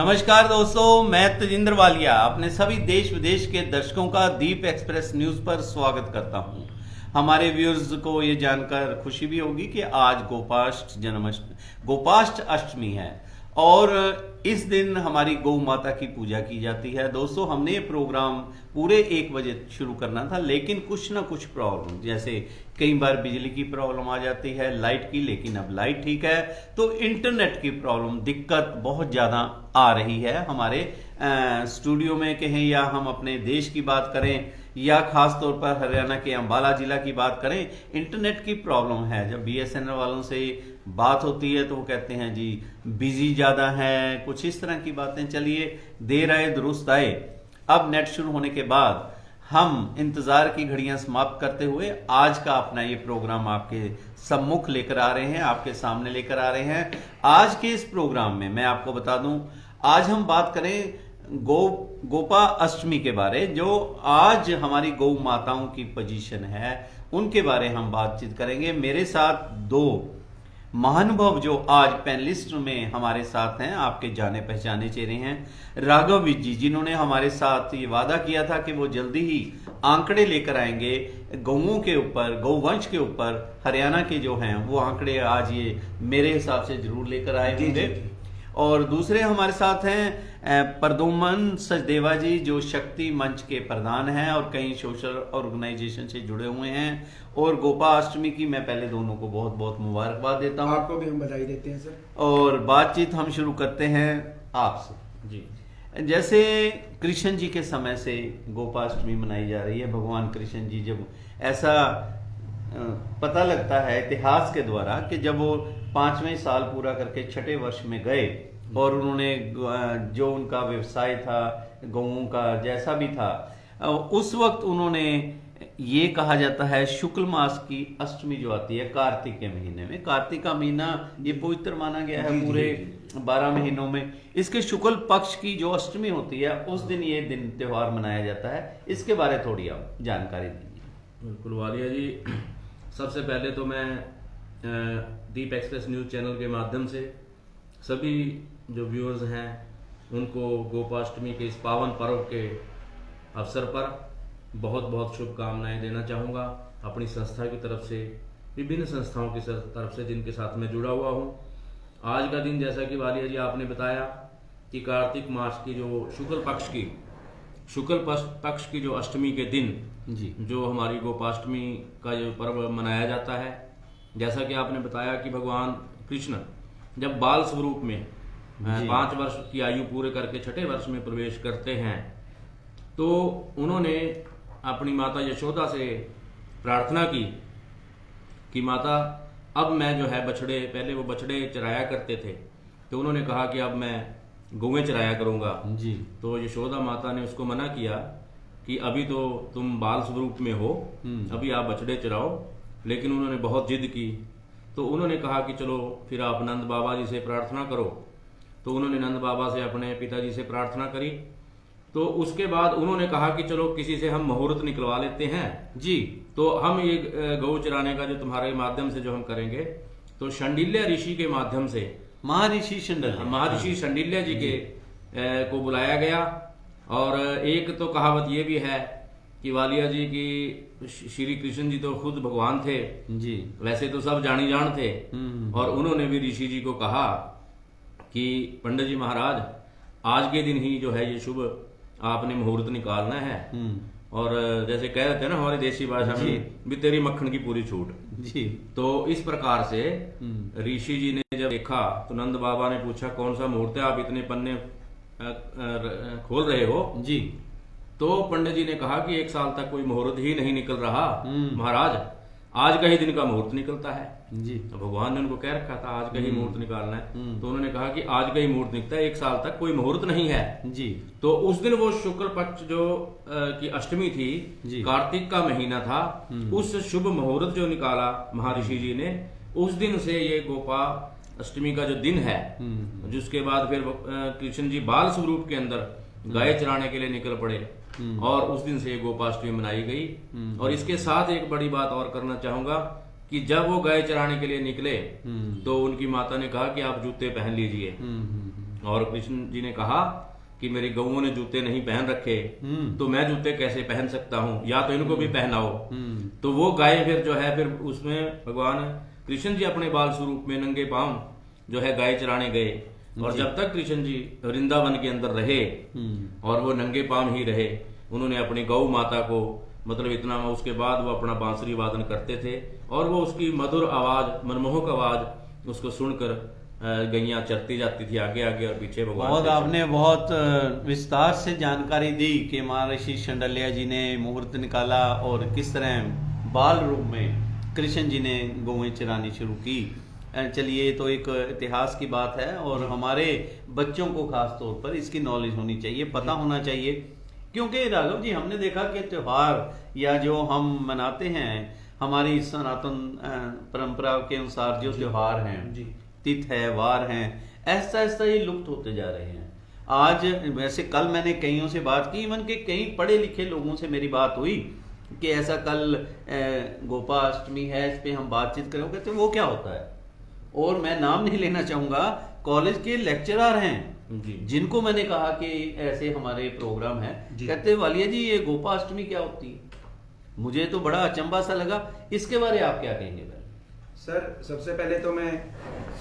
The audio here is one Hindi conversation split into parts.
नमस्कार दोस्तों, मैं तेजिंदर वालिया अपने सभी देश विदेश के दर्शकों का दीप एक्सप्रेस न्यूज पर स्वागत करता हूं। हमारे व्यूअर्स को ये जानकर खुशी भी होगी कि आज गोपाष्ट अष्टमी है और इस दिन हमारी गौ माता की पूजा की जाती है। दोस्तों, हमने ये प्रोग्राम पूरे 1 बजे शुरू करना था, लेकिन कुछ ना कुछ प्रॉब्लम, जैसे कई बार बिजली की प्रॉब्लम आ जाती है, लाइट की, लेकिन अब लाइट ठीक है, तो इंटरनेट की प्रॉब्लम, दिक्कत बहुत ज़्यादा आ रही है हमारे स्टूडियो में। कहें या हम अपने देश की बात करें या खास तौर पर हरियाणा के अंबाला जिला की बात करें, इंटरनेट की प्रॉब्लम है। जब बीएसएनएल वालों से बात होती है तो वो कहते हैं जी बिजी ज़्यादा है, कुछ इस तरह की बातें। चलिए, देर आए दुरुस्त आए। अब नेट शुरू होने के बाद हम इंतजार की घड़ियां समाप्त करते हुए आज का अपना ये प्रोग्राम आपके सम्मुख लेकर आ रहे हैं, आपके सामने लेकर आ रहे हैं। आज के इस प्रोग्राम में मैं आपको बता दूं, आज हम बात करें गोपा अष्टमी के बारे, जो आज हमारी गौ माताओं की पोजीशन है, उनके बारे हम बातचीत करेंगे। मेरे साथ दो महानुभव जो आज पैनलिस्ट में हमारे साथ हैं, आपके जाने पहचाने चेहरे हैं। राघव जी, जिन्होंने हमारे साथ ये वादा किया था कि वो जल्दी ही आंकड़े लेकर आएंगे गौओं के ऊपर, गौवंश के ऊपर, हरियाणा के जो हैं वो आंकड़े आज ये मेरे हिसाब से जरूर लेकर आए होंगे। और दूसरे हमारे साथ हैं प्रदुमन सचदेवा जी, जो शक्ति मंच के प्रधान हैं और कई सोशल ऑर्गेनाइजेशन से जुड़े हुए हैं। और गोपा अष्टमी की मैं पहले दोनों को बहुत बहुत मुबारकबाद देता हूं। आपको भी हम बधाई देते हैं सर। और बातचीत हम शुरू करते हैं आपसे जी। जैसे कृष्ण जी के समय से गोपाष्टमी मनाई जा रही है। भगवान कृष्ण जी, जब ऐसा पता लगता है इतिहास के द्वारा कि जब वो 5वें साल पूरा करके 6ठे वर्ष में गए और उन्होंने जो उनका व्यवसाय था, गौओं का जैसा भी था, उस वक्त उन्होंने, ये कहा जाता है, शुक्ल मास की अष्टमी जो आती है कार्तिक के महीने में, कार्तिक का महीना ये पवित्र माना गया है पूरे 12 महीनों में। इसके शुक्ल पक्ष की जो अष्टमी होती है, उस दिन ये दिन त्योहार मनाया जाता है। इसके बारे थोड़ी आप जानकारी दीजिए। बिल्कुल वालिया जी, सबसे पहले तो मैं दीप एक्सप्रेस न्यूज़ चैनल के माध्यम से सभी जो व्यूअर्स हैं उनको गोपाष्टमी के इस पावन पर्व के अवसर पर बहुत बहुत शुभकामनाएं देना चाहूँगा। अपनी संस्था की तरफ से, विभिन्न संस्थाओं की तरफ से जिनके साथ मैं जुड़ा हुआ हूँ। आज का दिन, जैसा कि वालिया जी आपने बताया कि कार्तिक मास की जो शुक्ल पक्ष की जो अष्टमी के दिन जी, जो हमारी गोपाष्टमी का जो पर्व मनाया जाता है, जैसा कि आपने बताया कि भगवान कृष्ण जब बाल स्वरूप में 5 वर्ष की आयु पूरे करके 6ठे वर्ष में प्रवेश करते हैं, तो उन्होंने अपनी माता यशोदा से प्रार्थना की कि माता, अब मैं जो है बछड़े, पहले वो बछड़े चराया करते थे, तो उन्होंने कहा कि अब मैं गौएं चराया करूंगा जी। तो यशोदा माता ने उसको मना किया कि अभी तो तुम बाल स्वरूप में हो, अभी आप बछड़े चराओ। लेकिन उन्होंने बहुत जिद की, तो उन्होंने कहा कि चलो फिर आप नंद बाबा जी से प्रार्थना करो। तो उन्होंने नंद बाबा से, अपने पिताजी से प्रार्थना करी। तो उसके बाद उन्होंने कहा कि चलो किसी से हम मुहूर्त निकलवा लेते हैं जी, तो हम ये गौ चराने का जो तुम्हारे माध्यम से जो हम करेंगे, तो शंडिल्य ऋषि के माध्यम से महर्षि शंडिल्य जी के को बुलाया गया। और एक तो कहावत ये भी है कि वालिया जी की श्री कृष्ण जी तो खुद भगवान थे जी, वैसे तो सब जानी जान थे। और उन्होंने भी ऋषि जी को कहा कि पंडित जी महाराज, आज के दिन ही जो है ये शुभ आपने मुहूर्त निकालना है। और जैसे कह देते हैं ना हमारी देसी भाषा में, भी तेरी मक्खन की पूरी छूट जी। तो इस प्रकार से ऋषि जी ने जब देखा, तो नंद बाबा ने पूछा, कौन सा मुहूर्त है, आप इतने पन्ने खोल रहे हो जी। तो पंडित जी ने कहा कि 1 साल तक कोई मुहूर्त ही नहीं निकल रहा महाराज, आज का ही दिन का मुहूर्त निकलता है जी। तो भगवान ने उनको कह रखा था आज का ही मुहूर्त निकालना है। तो उन्होंने कहा कि आज का ही मुहूर्त निकलता है, 1 साल तक कोई मुहूर्त नहीं है जी। तो उस दिन वो शुक्ल पक्ष जो की अष्टमी थी, कार्तिक का महीना था, उस शुभ मुहूर्त जो निकाला महर्षि जी ने, उस दिन से ये गोपा अष्टमी का जो दिन है, जिसके बाद फिर कृष्ण जी बाल स्वरूप के अंदर गाय चराने के लिए निकल पड़े और उस दिन से गोपाष्टमी मनाई गई। और इसके साथ एक बड़ी बात और करना चाहूंगा कि जब वो गाय चराने के लिए निकले तो उनकी माता ने कहा कि आप जूते पहन लीजिए। और कृष्ण जी ने कहा कि मेरी गऊओं ने जूते नहीं पहन रखे, तो मैं जूते कैसे पहन सकता हूँ, या तो इनको भी पहनाओ। तो वो गाय फिर जो है, फिर उसमें भगवान कृष्ण जी अपने बाल स्वरूप में नंगे पांव जो है गाय चराने गए। और जब तक कृष्ण जी वृंदावन के अंदर रहे और वो नंगे पांव ही रहे, उन्होंने अपनी गौ माता को मतलब इतना, उसके बाद वो अपना बांसुरी वादन करते थे और वो उसकी मधुर आवाज, मनमोहक आवाज उसको सुनकर गैया चरती जाती थी आगे आगे और पीछे भगवान। बहुत आपने बहुत विस्तार से जानकारी दी कि महर्षि शांडिल्य जी ने मुहूर्त निकाला और किस तरह बाल रूप में कृष्ण जी ने गौएं चरानी शुरू की। चलिए, ये तो एक इतिहास की बात है और हमारे बच्चों को खास तौर पर इसकी नॉलेज होनी चाहिए, पता होना चाहिए। क्योंकि राघव जी, हमने देखा कि त्योहार या जो हम मनाते हैं, हमारी सनातन परंपरा के अनुसार जो त्योहार हैं, तिथ है, वार हैं, ऐसा ऐसा ये लुप्त होते जा रहे हैं। आज वैसे कल मैंने कईयों से बात की, इवन के कई पढ़े लिखे लोगों से मेरी बात हुई कि ऐसा कल गोपाष्टमी है, इस पे हम बातचीत करें। कहते वो क्या होता है, और मैं नाम नहीं लेना चाहूंगा, कॉलेज के लेक्चरर हैं जिनको मैंने कहा कि ऐसे हमारे प्रोग्राम है, कहते वालिया जी ये गोपाष्टमी क्या होती है। मुझे तो बड़ा अचंभा सा लगा। इसके बारे आप क्या कहेंगे सर? सबसे पहले तो मैं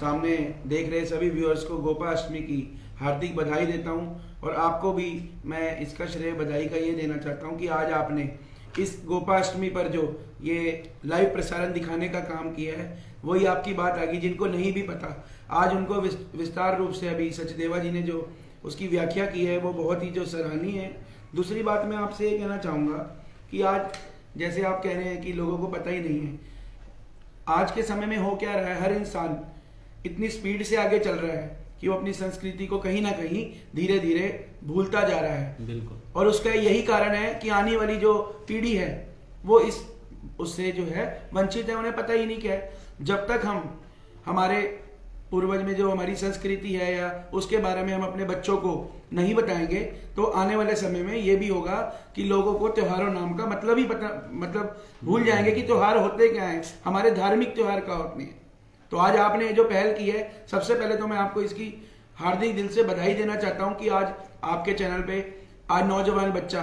सामने देख रहे सभी व्यूअर्स को गोपाष्टमी की हार्दिक बधाई देता हूं, और आपको भी मैं इसका श्रेय बधाई का ये देना चाहता हूं कि आज आपने इस गोपाष्टमी पर जो ये लाइव प्रसारण दिखाने का काम किया है, वही आपकी बात आ गई। जिनको नहीं भी पता, आज उनको विस्तार रूप से अभी सचदेवा जी ने जो उसकी व्याख्या की है, वो बहुत ही जो सराहनीय है। दूसरी बात मैं आपसे ये कहना चाहूँगा कि आज जैसे आप कह रहे हैं कि लोगों को पता ही नहीं है, आज के समय में हो क्या रहा है, हर इंसान इतनी स्पीड से आगे चल रहा है कि वो अपनी संस्कृति को कहीं ना कहीं धीरे धीरे भूलता जा रहा है। बिल्कुल। और उसका यही कारण है कि आने वाली जो पीढ़ी है वो उससे जो है वंचित है, उन्हें पता ही नहीं क्या है। जब तक हम हमारे पूर्वज में जो हमारी संस्कृति है या उसके बारे में हम अपने बच्चों को नहीं बताएंगे, तो आने वाले समय में ये भी होगा कि लोगों को त्योहारों नाम का मतलब ही मतलब भूल जाएंगे कि त्योहार होते क्या हैं, हमारे धार्मिक त्योहार क्या होते हैं। तो आज आपने जो पहल की है, सबसे पहले तो मैं आपको इसकी हार्दिक दिल से बधाई देना चाहता हूं कि आज आपके चैनल पे आज नौजवान बच्चा,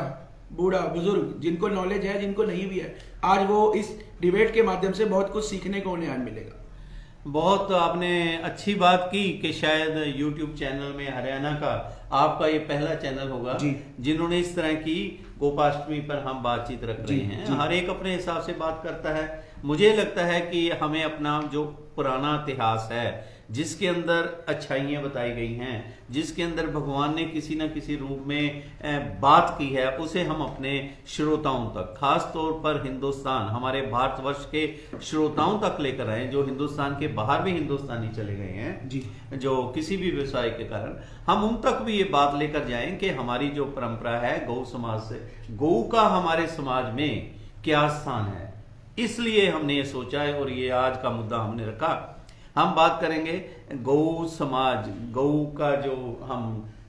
बूढ़ा, बुजुर्ग, जिनको नॉलेज है, जिनको नहीं भी है, आज वो इस डिबेट के माध्यम से बहुत कुछ सीखने को उन्हें आज मिलेगा। बहुत आपने अच्छी बात की कि शायद YouTube चैनल में हरियाणा का आपका ये पहला चैनल होगा जिन्होंने इस तरह की गोपाष्टमी पर हम बातचीत रख रहे हैं। हर एक अपने हिसाब से बात करता है। मुझे लगता है कि हमें अपना जो पुराना इतिहास है, जिसके अंदर अच्छाइयाँ बताई गई हैं, जिसके अंदर भगवान ने किसी न किसी रूप में बात की है, उसे हम अपने श्रोताओं तक, खास तौर पर हिंदुस्तान, हमारे भारतवर्ष के श्रोताओं तक लेकर आए, जो हिंदुस्तान के बाहर भी हिंदुस्तानी चले गए हैं जी, जो किसी भी व्यवसाय के कारण, हम उन तक भी ये बात लेकर जाएं कि हमारी जो परंपरा है गौ समाज से, गौ का हमारे समाज में क्या स्थान है। इसलिए हमने ये सोचा है और ये आज का मुद्दा हमने रखा। हम बात करेंगे गौ समाज, गौ का जो हम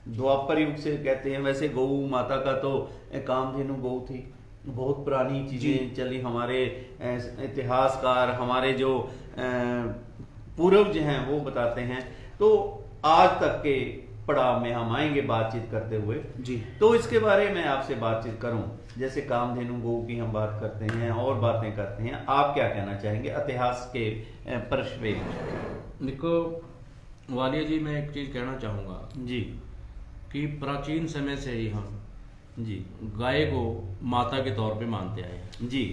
द्वापर युग से कहते हैं, वैसे गौ माता का तो कामधेनु गौ थी, बहुत पुरानी चीजें चली। हमारे इतिहासकार, हमारे जो पूर्वज हैं वो बताते हैं। तो आज तक के पड़ाव में हम आएंगे बातचीत करते हुए जी। तो इसके बारे में आपसे बातचीत करूं, जैसे कामधेनु गौ की हम बात करते हैं और बातें करते हैं, आप क्या कहना चाहेंगे इतिहास के परिप्रेक्ष्य? देखो वालिया जी, मैं एक चीज कहना चाहूंगा जी कि प्राचीन समय से ही हम जी गाय को माता के तौर पे मानते आए हैं जी।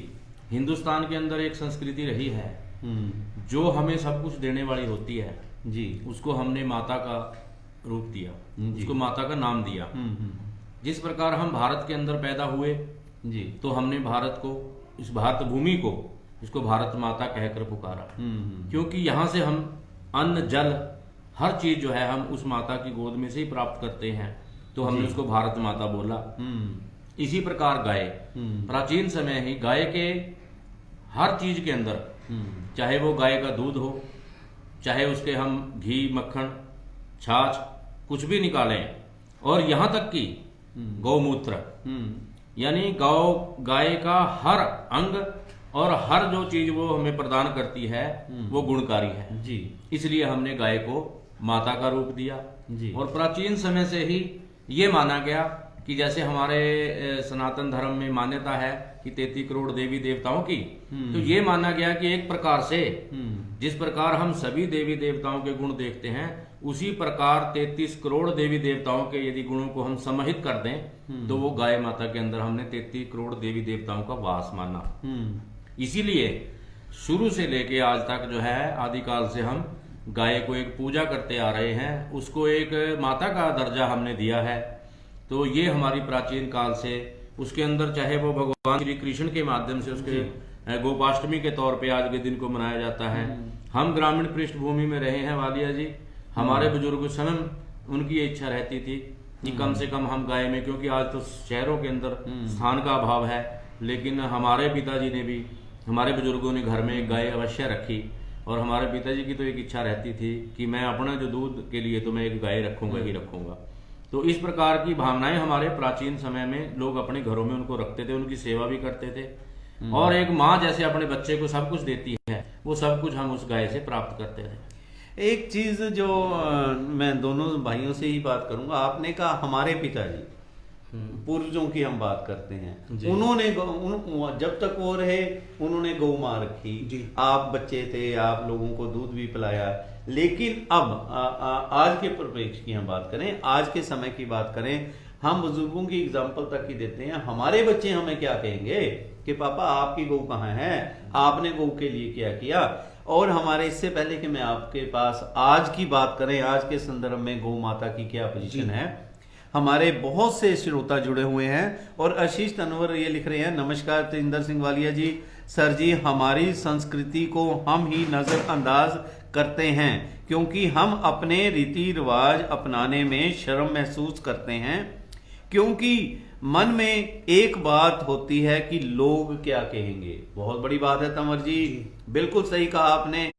हिंदुस्तान के अंदर एक संस्कृति रही है जो हमें सब कुछ देने वाली होती है जी, उसको हमने माता का रूप दिया, उसको माता का नाम दिया। जिस प्रकार हम भारत के अंदर पैदा हुए जी, तो हमने भारत को, इस भारत भूमि को, इसको भारत माता कहकर पुकारा, क्योंकि यहाँ से हम अन्न, जल, हर चीज जो है हम उस माता की गोद में से ही प्राप्त करते हैं, तो हमने उसको भारत माता बोला। इसी प्रकार गाय, प्राचीन समय ही गाय के हर चीज के अंदर, चाहे वो गाय का दूध हो, चाहे उसके हम घी, मक्खन, छाछ कुछ भी निकालें, और यहाँ तक कि गौमूत्र, यानी गाय का हर अंग और हर जो चीज वो हमें प्रदान करती है वो गुणकारी है जी। इसलिए हमने गाय को माता का रूप दिया। जी। और प्राचीन समय से ही ये माना गया कि जैसे हमारे सनातन धर्म में मान्यता है कि 33 करोड़ देवी देवताओं की, तो ये माना गया कि एक प्रकार से जिस प्रकार हम सभी देवी देवताओं के गुण देखते हैं, उसी प्रकार 33 करोड़ देवी देवताओं के यदि गुणों को हम समाहित कर दें तो वो गाय माता के अंदर हमने 33 करोड़ देवी देवताओं का वास माना। इसीलिए शुरू से लेके आज तक जो है आदिकाल से हम गाय को एक पूजा करते आ रहे हैं, उसको एक माता का दर्जा हमने दिया है। तो ये हमारी प्राचीन काल से उसके अंदर चाहे वो भगवान श्री कृष्ण के माध्यम से उसके गोपाष्टमी के तौर पे आज के दिन को मनाया जाता है। हम ग्रामीण पृष्ठभूमि में रहे हैं वालिया जी, हमारे बुजुर्ग स्वयं उनकी इच्छा रहती थी कि कम से कम हम गाय में, क्योंकि आज तो शहरों के अंदर स्थान का अभाव है, लेकिन हमारे पिताजी ने भी, हमारे बुजुर्गों ने घर में एक गाय अवश्य रखी। और हमारे पिताजी की तो एक इच्छा रहती थी कि मैं अपना जो दूध के लिए तो मैं एक गाय रखूंगा ही रखूंगा। तो इस प्रकार की भावनाएं हमारे प्राचीन समय में लोग अपने घरों में उनको रखते थे, उनकी सेवा भी करते थे। और एक माँ जैसे अपने बच्चे को सब कुछ देती है, वो सब कुछ हम उस गाय से प्राप्त करते थे। एक चीज जो मैं दोनों भाइयों से ही बात करूंगा, आपने कहा हमारे पिताजी, पूर्वजों की हम बात करते हैं, उन्होंने जब तक वो रहे उन्होंने गौ माँ रखी, आप बच्चे थे, आप लोगों को दूध भी पिलाया। लेकिन अब आज के परिप्रेक्ष्य की हम बात करें, आज के समय की बात करें, हम बुजुर्गों की एग्जाम्पल तक ही देते हैं। हमारे बच्चे हमें क्या कहेंगे कि पापा आपकी गौ कहाँ है, आपने गौ के लिए क्या किया। और हमारे, इससे पहले कि मैं आपके पास आज की बात करें, आज के संदर्भ में गौ माता की क्या पोजीशन है, हमारे बहुत से श्रोता जुड़े हुए हैं। और आशीष तनवर ये लिख रहे हैं, नमस्कार तेजिंदर सिंह वालिया जी, सर जी हमारी संस्कृति को हम ही नजरअंदाज करते हैं क्योंकि हम अपने रीति रिवाज अपनाने में शर्म महसूस करते हैं, क्योंकि मन में एक बात होती है कि लोग क्या कहेंगे। बहुत बड़ी बात है तंवर जी, बिल्कुल सही कहा आपने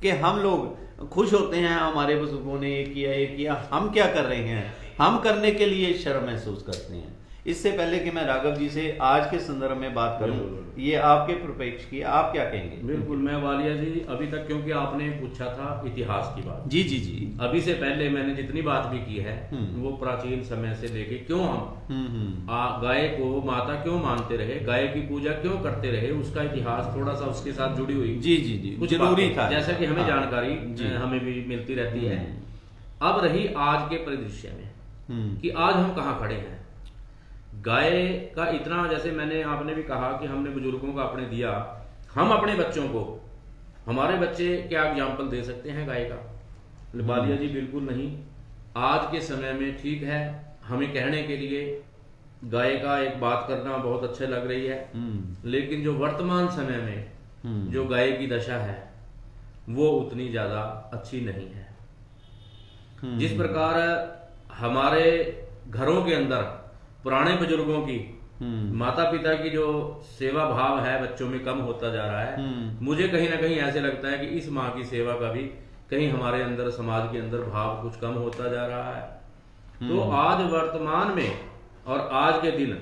कि हम लोग खुश होते हैं हमारे बुजुर्गों ने ये किया, हम क्या कर रहे हैं, हम करने के लिए शर्म महसूस करते हैं। इससे पहले कि मैं राघव जी से आज के संदर्भ में बात करूं, ये आपके परिप्रेक्ष्य की आप क्या कहेंगे? बिल्कुल, मैं वालिया जी अभी तक, क्योंकि आपने पूछा था इतिहास की बात, जी जी जी, अभी से पहले मैंने जितनी बात भी की है वो प्राचीन समय से लेके क्यों हम गाय को माता क्यों मानते रहे, गाय की पूजा क्यों करते रहे, उसका इतिहास थोड़ा सा उसके साथ जुड़ी हुई जी जी जी कुछ जरूरी था, जैसा कि हमें जानकारी हमें भी मिलती रहती है। अब रही आज के परिदृश्य में कि आज हम कहाँ खड़े हैं। गाय का इतना, जैसे मैंने, आपने भी कहा कि हमने बुजुर्गों का अपने दिया, हम अपने बच्चों को, हमारे बच्चे क्या एग्जाम्पल दे सकते हैं गाय का? बालिया जी बिल्कुल नहीं। आज के समय में ठीक है, हमें कहने के लिए गाय का एक बात करना बहुत अच्छे लग रही है, लेकिन जो वर्तमान समय में जो गाय की दशा है वो उतनी ज्यादा अच्छी नहीं है। जिस प्रकार हमारे घरों के अंदर पुराने बुजुर्गों की, माता पिता की जो सेवा भाव है बच्चों में कम होता जा रहा है, मुझे कहीं ना कहीं ऐसे लगता है कि इस माँ की सेवा का भी कहीं हमारे अंदर, समाज के अंदर भाव कुछ कम होता जा रहा है। तो आज वर्तमान में और आज के दिन,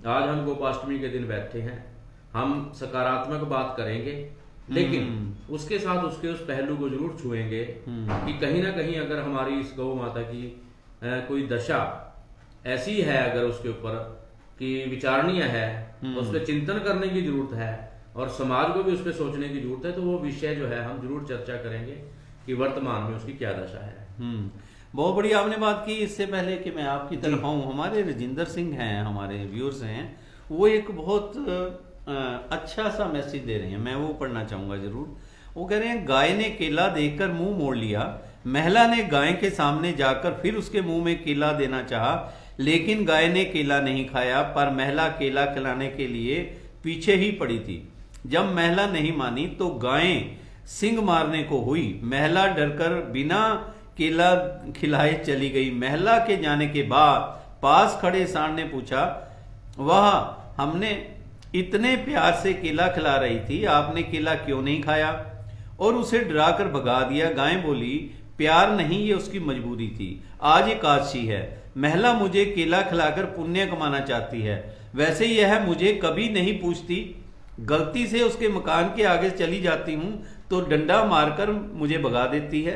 आज हम गोपाष्टमी के दिन बैठे हैं, हम सकारात्मक बात करेंगे, लेकिन उसके साथ उसके उस पहलू को जरूर छुएंगे कि कहीं ना कहीं अगर हमारी इस गौ माता की कोई दशा ऐसी है, अगर उसके ऊपर कि विचारणीय है, उस पर चिंतन करने की जरूरत है और समाज को भी उस पर सोचने की जरूरत है, तो वो विषय जो है हम जरूर चर्चा करेंगे कि वर्तमान में उसकी क्या दशा है। बहुत बढ़िया आपने बात की। इससे पहले कि मैं आपकी तरफ आऊं, हमारे राजिंदर सिंह हैं, हमारे व्यूअर्स हैं, वो एक बहुत अच्छा सा मैसेज दे रहे हैं, मैं वो पढ़ना चाहूंगा जरूर। वो कह रहे हैं, गाय ने केला देखकर मुंह मोड़ लिया, महिला ने गाय के सामने जाकर फिर उसके मुंह में केला देना चाहा, लेकिन गाय ने केला नहीं खाया, पर महिला केला खिलाने के लिए पीछे ही पड़ी थी। जब महिला नहीं मानी तो गाय सिंग मारने को हुई। महिला डरकर बिना केला खिलाए चली गई। महिला के जाने के बाद पास खड़े सांड ने पूछा, वह हमने इतने प्यार से केला खिला रही थी, आपने केला क्यों नहीं खाया? और उसे डराकर भगा दिया। गाय बोली, प्यार नहीं, ये उसकी मजबूरी थी। आज एकादशी है, महिला मुझे केला खिलाकर पुण्य कमाना चाहती है, वैसे यह मुझे कभी नहीं पूछती। गलती से उसके मकान के आगे चली जाती हूं तो डंडा मारकर मुझे भगा देती है।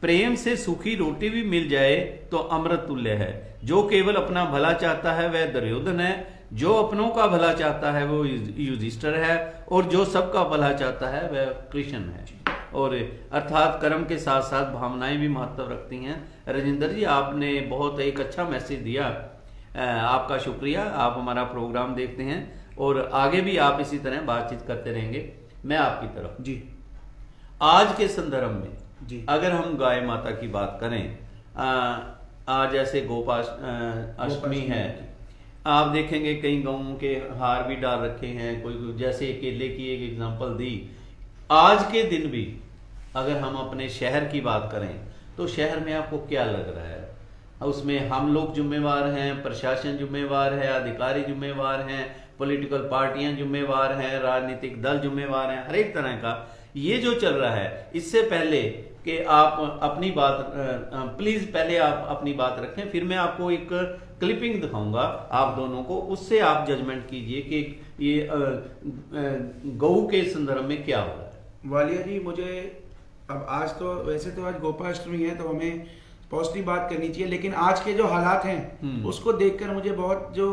प्रेम से सूखी रोटी भी मिल जाए तो अमृत तुल्य है। जो केवल अपना भला चाहता है वह दुर्योधन है, जो अपनों का भला चाहता है वो युधिष्ठिर है, और जो सबका भला चाहता है वह कृष्ण है। और अर्थात कर्म के साथ साथ भावनाएं भी महत्व रखती हैं। राजेंद्र जी, आपने बहुत एक अच्छा मैसेज दिया, आपका शुक्रिया। आप हमारा प्रोग्राम देखते हैं और आगे भी आप इसी तरह बातचीत करते रहेंगे। मैं आपकी तरफ जी आज के संदर्भ में जी अगर हम गाय माता की बात करें, आज जैसे गोपाष्टमी है, आप देखेंगे कई गौओं के हार भी डाल रखे हैं, कोई जैसे केले की एक एग्जांपल दी। आज के दिन भी अगर हम अपने शहर की बात करें तो शहर में आपको क्या लग रहा है? उसमें हम लोग जिम्मेवार हैं, प्रशासन जिम्मेवार है, अधिकारी जिम्मेवार हैं, पॉलिटिकल पार्टियां जिम्मेवार हैं, राजनीतिक दल जिम्मेवार हैं, हर एक तरह का ये जो चल रहा है। इससे पहले कि आप अपनी बात प्लीज पहले आप अपनी बात रखें, फिर मैं आपको एक क्लिपिंग दिखाऊंगा आप दोनों को, उससे आप जजमेंट कीजिए कि ये गऊ के संदर्भ में क्या हो रहा है। वालिया जी, मुझे अब आज तो वैसे तो आज गोपाष्टमी है तो हमें पॉजिटिव बात करनी चाहिए, लेकिन आज के जो हालात हैं उसको देखकर मुझे बहुत जो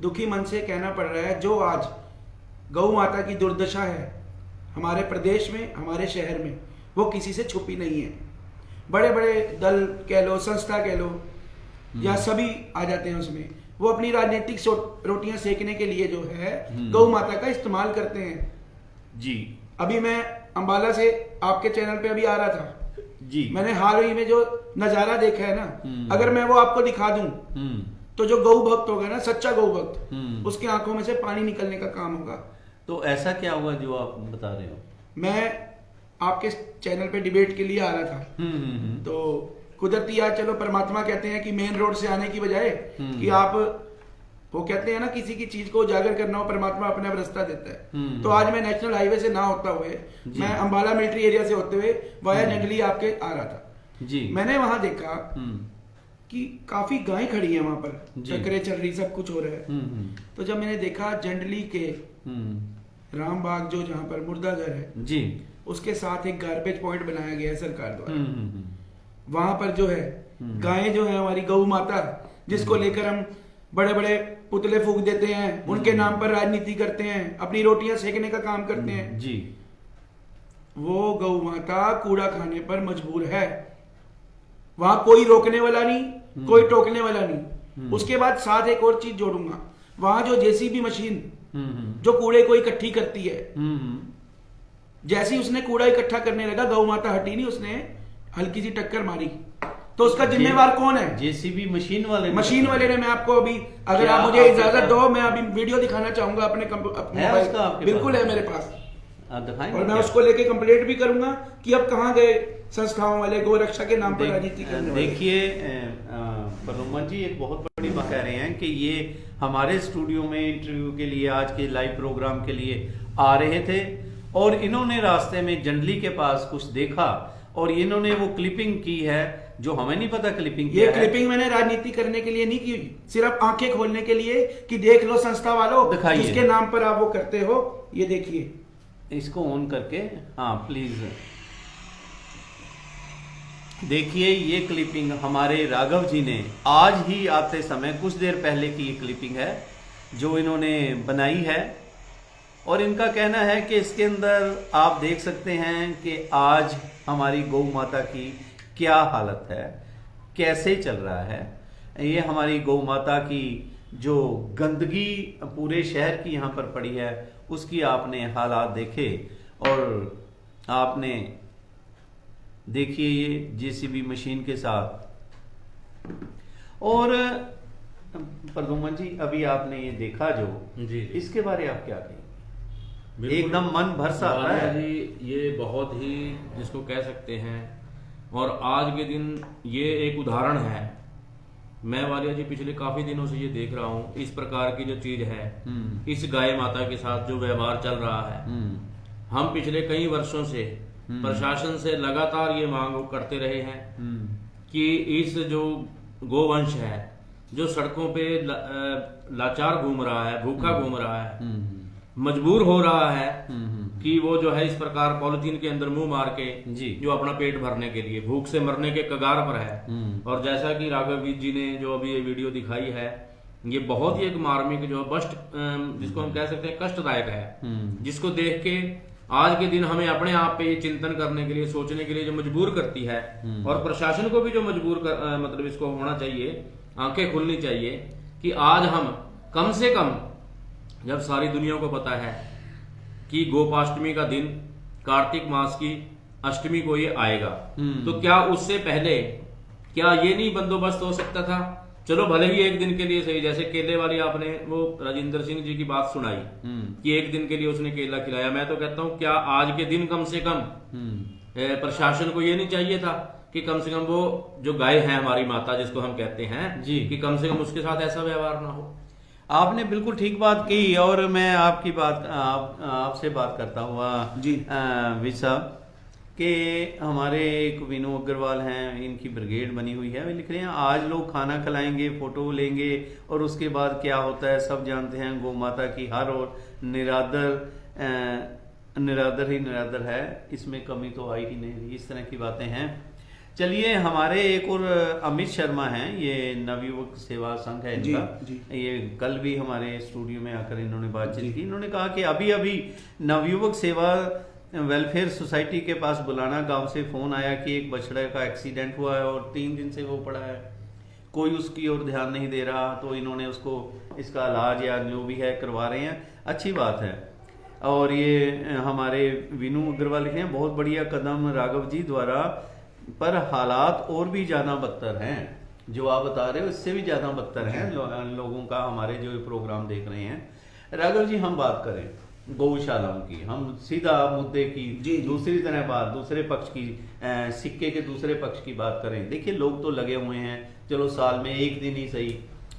दुखी मन से कहना पड़ रहा है। जो आज गौ माता की दुर्दशा है हमारे प्रदेश में, हमारे शहर में, वो किसी से छुपी नहीं है। बड़े बड़े दल कह लो, संस्था कह लो, या सभी आ जाते हैं उसमें। वो अपनी राजनीतिक रोटियां सेकने के लिए जो है गौ माता का इस्तेमाल करते हैं। जी, अभी मैं अंबाला से आपके चैनल पे अभी आ रहा था जी, मैंने हाल ही में जो नजारा देखा है ना, अगर मैं वो आपको दिखा दूं तो जो गौ भक्त होगा ना, सच्चा गौ भक्त, उसके आंखों में से पानी निकलने का काम होगा। तो ऐसा क्या हुआ जो आप बता रहे हो? मैं आपके चैनल पे डिबेट के लिए आ रहा था, तो कुदरती आज चलो परमात्मा कहते हैं कि मेन रोड से आने की बजाय कि आप, वो कहते हैं ना किसी की चीज को उजागर करना हो, परमात्मा अपने आप रास्ता देता है। तो आज मैं नेशनल हाईवे से ना होता हुए मैं अंबाला मिलिट्री एरिया से होते हुए वाया जंगली आपके आ रहा था जी। मैंने वहां देखा कि काफी गायें खड़ी हैं वहां पर, चक्करें चल रही, सब कुछ हो रहा है। तो जब मैंने देखा जंडली के रामबाग जो जहां पर मुर्दा घर है जी, उसके साथ एक गार्बेज पॉइंट बनाया गया है सरकार द्वारा। वहां पर जो है गायें जो है हमारी गौ माता, जिसको लेकर हम बड़े बड़े पुतले फूंक देते हैं, उनके नाम पर राजनीति करते हैं, अपनी रोटियां सेकने का काम करते हैं जी, वो गौ माता कूड़ा खाने पर मजबूर है। वहां कोई रोकने वाला नहीं, कोई टोकने वाला नहीं। उसके बाद साथ एक और चीज जोड़ूंगा, वहां जो जेसीबी मशीन जो कूड़े को इकट्ठी करती है, जैसे ही उसने कूड़ा इकट्ठा करने लगा, गौ माता हटी नहीं, उसने हल्की सी टक्कर मारी। तो उसका जिम्मेवार कौन है? जेसीबी मशीन वाले ने। मैं आपको अभी, अगर आप मुझे इजाजत दो, मैं अभी वीडियो दिखाना चाहूंगा अपने मोबाइल, बिल्कुल है मेरे पास, और मैं उसको लेके कंप्लेंट भी करूंगा कि अब कहां गए संस्थाओं वाले गौ रक्षा के नाम पर राजनीति करने वाले। देखिए परलोमन जी, एक बहुत बड़ी बात कह रहे हैं कि ये हमारे स्टूडियो में इंटरव्यू के लिए, आज के लाइव प्रोग्राम के लिए आ रहे थे, और इन्होंने रास्ते में जंडली के पास कुछ देखा और इन्होंने वो क्लिपिंग की है, जो हमें नहीं पता क्लिपिंग ये क्लिपिंग मैंने राजनीति करने के लिए नहीं की, सिर्फ आंखें खोलने के लिए कि देख लो संस्था वालों, जिसके नाम पर आप वो करते हो। ये देखिए, इसको ऑन करके, हाँ प्लीज देखिए, ये क्लिपिंग हमारे राघव जी ने आज ही आते समय कुछ देर पहले की ये क्लिपिंग है जो इन्होंने बनाई है, और इनका कहना है कि इसके अंदर आप देख सकते हैं कि आज हमारी गौ माता की क्या हालत है, कैसे चल रहा है। ये हमारी गौ माता की जो गंदगी पूरे शहर की यहाँ पर पड़ी है, उसकी आपने हालात देखे, और आपने देखिए ये जेसीबी मशीन के साथ। और प्रदुमन जी, अभी आपने ये देखा जो जी, इसके बारे आप क्या कहेंगे? एकदम मन भर सा आता है जी। ये बहुत ही, जिसको कह सकते हैं, और आज के दिन ये एक उदाहरण है। मैं वालिया जी पिछले काफी दिनों से ये देख रहा हूँ, इस प्रकार की जो चीज है, इस गाय माता के साथ जो व्यवहार चल रहा है, हम पिछले कई वर्षों से प्रशासन से लगातार ये मांग करते रहे हैं कि इस जो गोवंश है, जो सड़कों पे लाचार घूम रहा है, भूखा घूम रहा है, मजबूर हो रहा है कि वो जो है इस प्रकार पॉलिथीन के अंदर मुंह मार के जी। जो अपना पेट भरने के लिए भूख से मरने के कगार पर है। और जैसा कि राघव जी ने जो अभी ये वीडियो दिखाई है, ये बहुत ही एक मार्मिक जो बस्ट जिसको हम कह सकते हैं कष्टदायक है, जिसको देख के आज के दिन हमें अपने आप पे चिंतन करने के लिए, सोचने के लिए जो मजबूर करती है। और प्रशासन को भी जो मजबूर मतलब इसको होना चाहिए, आंखें खुलनी चाहिए कि आज हम कम से कम, जब सारी दुनिया को पता है कि गोपाष्टमी का दिन कार्तिक मास की अष्टमी को ये आएगा, तो क्या उससे पहले क्या ये नहीं बंदोबस्त हो सकता था? चलो भले ही एक दिन के लिए सही, जैसे केले वाली आपने वो राजेंद्र सिंह जी की बात सुनाई कि एक दिन के लिए उसने केला खिलाया। मैं तो कहता हूँ क्या आज के दिन कम से कम प्रशासन को ये नहीं चाहिए था कि कम से कम वो जो गाय है हमारी माता जिसको हम कहते हैं जी, कि कम से कम उसके साथ ऐसा व्यवहार ना हो। आपने बिल्कुल ठीक बात की। और मैं आपकी बात आपसे बात करता हुआ जी विशा कि हमारे एक विनू अग्रवाल हैं, इनकी ब्रिगेड बनी हुई है, वे लिख रहे हैं आज लोग खाना खिलाएंगे, फोटो लेंगे और उसके बाद क्या होता है सब जानते हैं। गौ माता की हर और निरादर ही निरादर है, इसमें कमी तो आई ही नहीं। इस तरह की बातें हैं। चलिए, हमारे एक और अमित शर्मा हैं, ये नवयुवक सेवा संघ है इनका। जी। ये कल भी हमारे स्टूडियो में आकर इन्होंने बातचीत की। इन्होंने कहा कि अभी अभी नवयुवक सेवा वेलफेयर सोसाइटी के पास बुलाना गांव से फोन आया कि एक बछड़े का एक्सीडेंट हुआ है और 3 दिन से वो पड़ा है, कोई उसकी ओर ध्यान नहीं दे रहा, तो इन्होंने उसको इसका इलाज या जो भी है करवा रहे हैं। अच्छी बात है। और ये हमारे विनू अग्रवाल लिखे हैं, बहुत बढ़िया कदम राघव जी द्वारा, पर हालात और भी ज्यादा बदतर हैं। जो आप बता रहे हो इससे भी ज्यादा बदतर हैं लोगों का। हमारे जो प्रोग्राम देख रहे हैं, राघव जी हम बात करें गौशालाओं की, हम सीधा मुद्दे की दूसरी तरह बात, दूसरे पक्ष की, सिक्के के दूसरे पक्ष की बात करें। देखिए, लोग तो लगे हुए हैं, चलो साल में एक दिन ही सही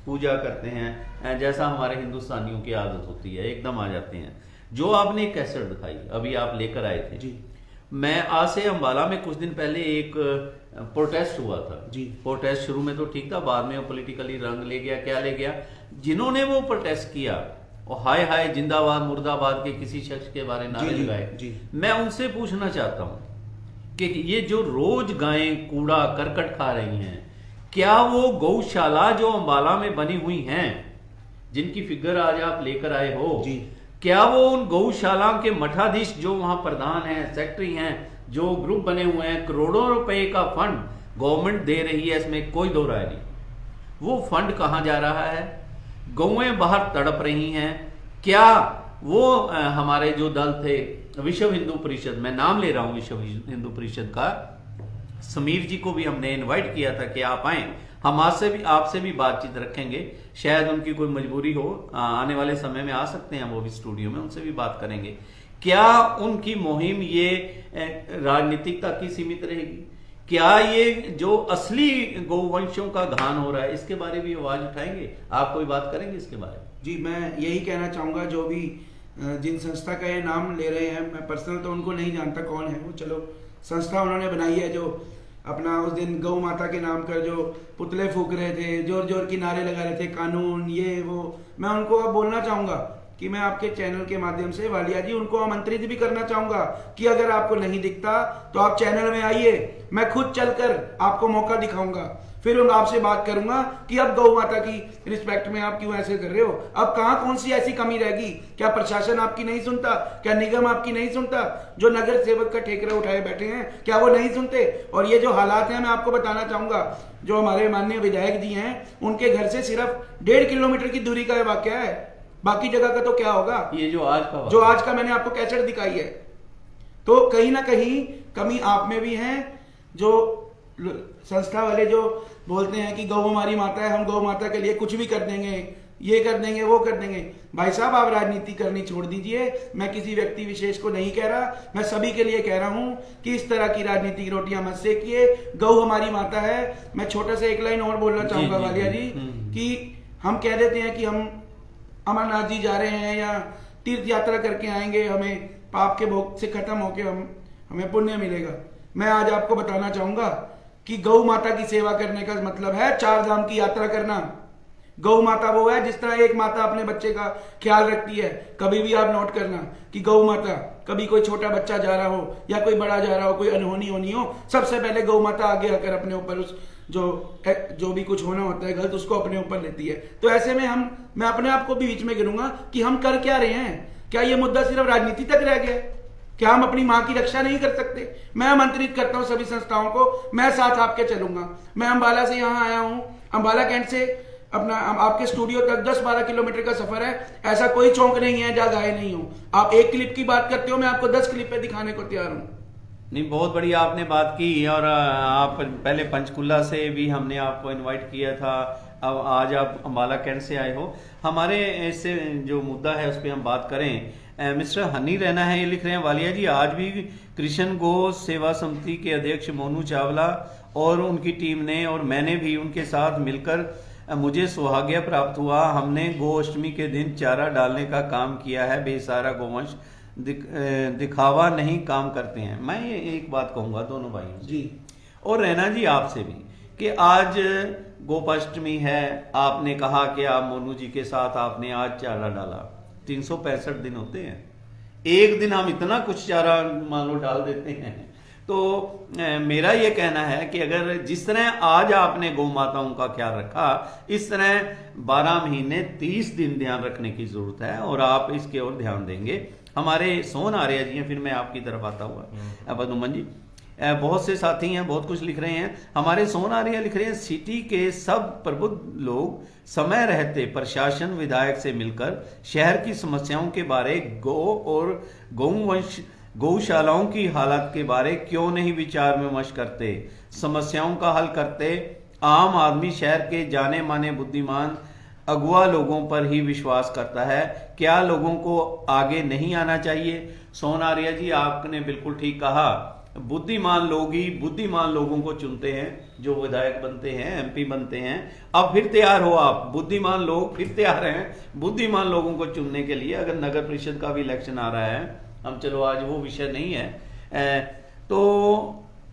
पूजा करते हैं, जैसा हमारे हिंदुस्तानियों की आदत होती है, एकदम आ जाते हैं। जो आपने एक कैसेट दिखाई अभी आप लेकर आए थे जी, मैं आज से अम्बाला में कुछ दिन पहले एक प्रोटेस्ट हुआ था जी। प्रोटेस्ट शुरू में तो ठीक था, बाद में वो पॉलिटिकली रंग ले गया, क्या ले गया। जिन्होंने वो प्रोटेस्ट किया और हाय हाय जिंदाबाद मुर्दाबाद के किसी शख्स के बारे में नारे लगाए, मैं उनसे पूछना चाहता हूं कि ये जो रोज गायें कूड़ा करकट खा रही हैं, क्या वो गौशाला जो अम्बाला में बनी हुई हैं, जिनकी फिगर आज आप लेकर आए हो, क्या वो उन गौशाला के मठाधीश जो वहां प्रधान हैं, सेक्रेटरी हैं, जो ग्रुप बने हुए हैं, करोड़ों रुपए का फंड गवर्नमेंट दे रही है, इसमें कोई दो राय नहीं, वो फंड कहां जा रहा है? गौएं बाहर तड़प रही हैं। क्या वो हमारे जो दल थे विश्व हिंदू परिषद, मैं नाम ले रहा हूं विश्व हिंदू परिषद का, समीर जी को भी हमने इनवाइट किया था कि आप आए, हम आपसे भी बातचीत रखेंगे। शायद उनकी कोई मजबूरी हो, आने वाले समय में आ सकते हैं वो भी स्टूडियो में, उनसे भी बात करेंगे। क्या उनकी मुहिम ये राजनीतिक तक ही सीमित रहेगी? क्या ये जो असली गौवंशों का घान हो रहा है, इसके बारे में भी आवाज उठाएंगे? आप कोई बात करेंगे इसके बारे में? जी, मैं यही कहना चाहूंगा, जो भी जिन संस्था का ये नाम ले रहे हैं, मैं पर्सनल तो उनको नहीं जानता कौन है वो, चलो संस्था उन्होंने बनाई है, जो अपना उस दिन गौ माता के नाम कर जो पुतले फूक रहे थे, जोर जोर की नारे लगा रहे थे, कानून ये वो, मैं उनको अब बोलना चाहूंगा कि मैं आपके चैनल के माध्यम से वालिया जी उनको आमंत्रित भी करना चाहूंगा कि अगर आपको नहीं दिखता तो आप चैनल में आइए, मैं खुद चलकर आपको मौका दिखाऊंगा, फिर आपसे बात करूंगा कि अब गौ माता की रिस्पेक्ट में आप क्यों ऐसे कर रहे हो। अब कहां कौन सी ऐसी कमी रहेगी? क्या प्रशासन आपकी नहीं सुनता? क्या निगम आपकी नहीं सुनता? जो नगर सेवक का ठेकरा उठाए बैठे हैं, क्या वो नहीं सुनते? और ये जो हालात हैं, मैं आपको बताना चाहूंगा, जो हमारे माननीय विधायक जी हैं, उनके घर से सिर्फ 1.5 किलोमीटर की दूरी का वाकया है, बाकी जगह का तो क्या होगा। ये जो आज का मैंने आपको कैसेट दिखाई है, तो कहीं ना कहीं कमी आप में भी है। जो संस्था वाले जो बोलते हैं कि गौ हमारी माता है, हम गौ माता के लिए कुछ भी कर देंगे, ये कर देंगे, वो कर देंगे, भाई साहब आप राजनीति करनी छोड़ दीजिए। मैं किसी व्यक्ति विशेष को नहीं कह रहा, मैं सभी के लिए कह रहा हूं कि इस तरह की राजनीति की रोटियां मत सेकिए। गौ हमारी माता है। मैं छोटा सा एक लाइन और बोलना चाहूंगा वालिया जी, कि हम कह देते हैं कि हम अमरनाथ जी जा रहे हैं या तीर्थ यात्रा करके आएंगे, हमें पाप के भोग से खत्म होके हमें पुण्य मिलेगा। मैं आज आपको बताना चाहूंगा कि गौ माता की सेवा करने का मतलब है 4 धाम की यात्रा करना। गौ माता वो है जिस तरह एक माता अपने बच्चे का ख्याल रखती है। कभी भी आप नोट करना कि गौ माता, कभी कोई छोटा बच्चा जा रहा हो या कोई बड़ा जा रहा हो, कोई अनहोनी होनी हो, सबसे पहले गौ माता आगे आकर अपने ऊपर उस जो भी कुछ होना होता है गलत, उसको अपने ऊपर लेती है। तो ऐसे में मैं अपने आप को भी बीच में गिनूंगा कि हम कर क्या रहे हैं। क्या ये मुद्दा सिर्फ राजनीति तक रह गया? क्या हम अपनी मां की रक्षा नहीं कर सकते? मैं आमंत्रित करता हूं सभी संस्थाओं को, मैं साथ आपके चलूंगा। मैं अंबाला से यहाँ आया हूं, अंबाला कैंट से अपना आपके स्टूडियो तक 10-12 किलोमीटर का सफर है। ऐसा कोई चौक नहीं है जहां गाय नहीं हो। आप एक क्लिप की बात करते हो, मैं आपको 10 क्लिप पे दिखाने को तैयार हूं। नहीं, बहुत बढ़िया आपने बात की। और आप पहले पंचकुला से भी हमने आपको इनवाइट किया था, अब आज आप अंबाला कैंट से आए हो। हमारे इससे जो मुद्दा है उस पर हम बात करें। मिस्टर हनी रैना है, ये लिख रहे हैं, वालिया जी आज भी कृष्ण गो सेवा समिति के अध्यक्ष मोनू चावला और उनकी टीम ने और मैंने भी उनके साथ मिलकर मुझे सौभाग्य प्राप्त हुआ। हमने गो अष्टमी के दिन चारा डालने का काम किया है। बेसहारा गोवंश दिखावा नहीं काम करते हैं। मैं ये एक बात कहूंगा दोनों भाइयों जी और रैना जी आपसे भी कि आज गोपाष्टमी है। आपने कहा कि आप मोनू जी के साथ आपने आज चारा डाला। 365 दिन होते हैं, एक दिन हम इतना कुछ चारा मान लो डाल देते हैं। तो मेरा ये कहना है कि अगर जिस तरह आज आपने गौ माताओं का ख्याल रखा, इस तरह 12 महीने 30 दिन ध्यान रखने की जरूरत है और आप इसके ओर ध्यान देंगे। हमारे सोहन आर्या जी हैं, फिर मैं आपकी तरफ आता हुआ पदुमन जी। बहुत से साथी हैं, बहुत कुछ लिख रहे हैं। हमारे सोहन आर्या लिख रहे हैं, सिटी के सब प्रबुद्ध लोग समय रहते प्रशासन विधायक से मिलकर शहर की समस्याओं के बारे गौ और गौशालाओं की हालत के बारे क्यों नहीं विचार विमर्श करते, समस्याओं का हल करते। आम आदमी शहर के जाने माने बुद्धिमान अगुआ लोगों पर ही विश्वास करता है। क्या लोगों को आगे नहीं आना चाहिए? सोहन आर्या जी आपने बिल्कुल ठीक कहा, बुद्धिमान लोग ही बुद्धिमान लोगों को चुनते हैं जो विधायक बनते हैं, एमपी बनते हैं। अब फिर तैयार हो आप, बुद्धिमान लोग फिर तैयार हैं बुद्धिमान लोगों को चुनने के लिए। अगर नगर परिषद का भी इलेक्शन आ रहा है, हम चलो आज वो विषय नहीं है। तो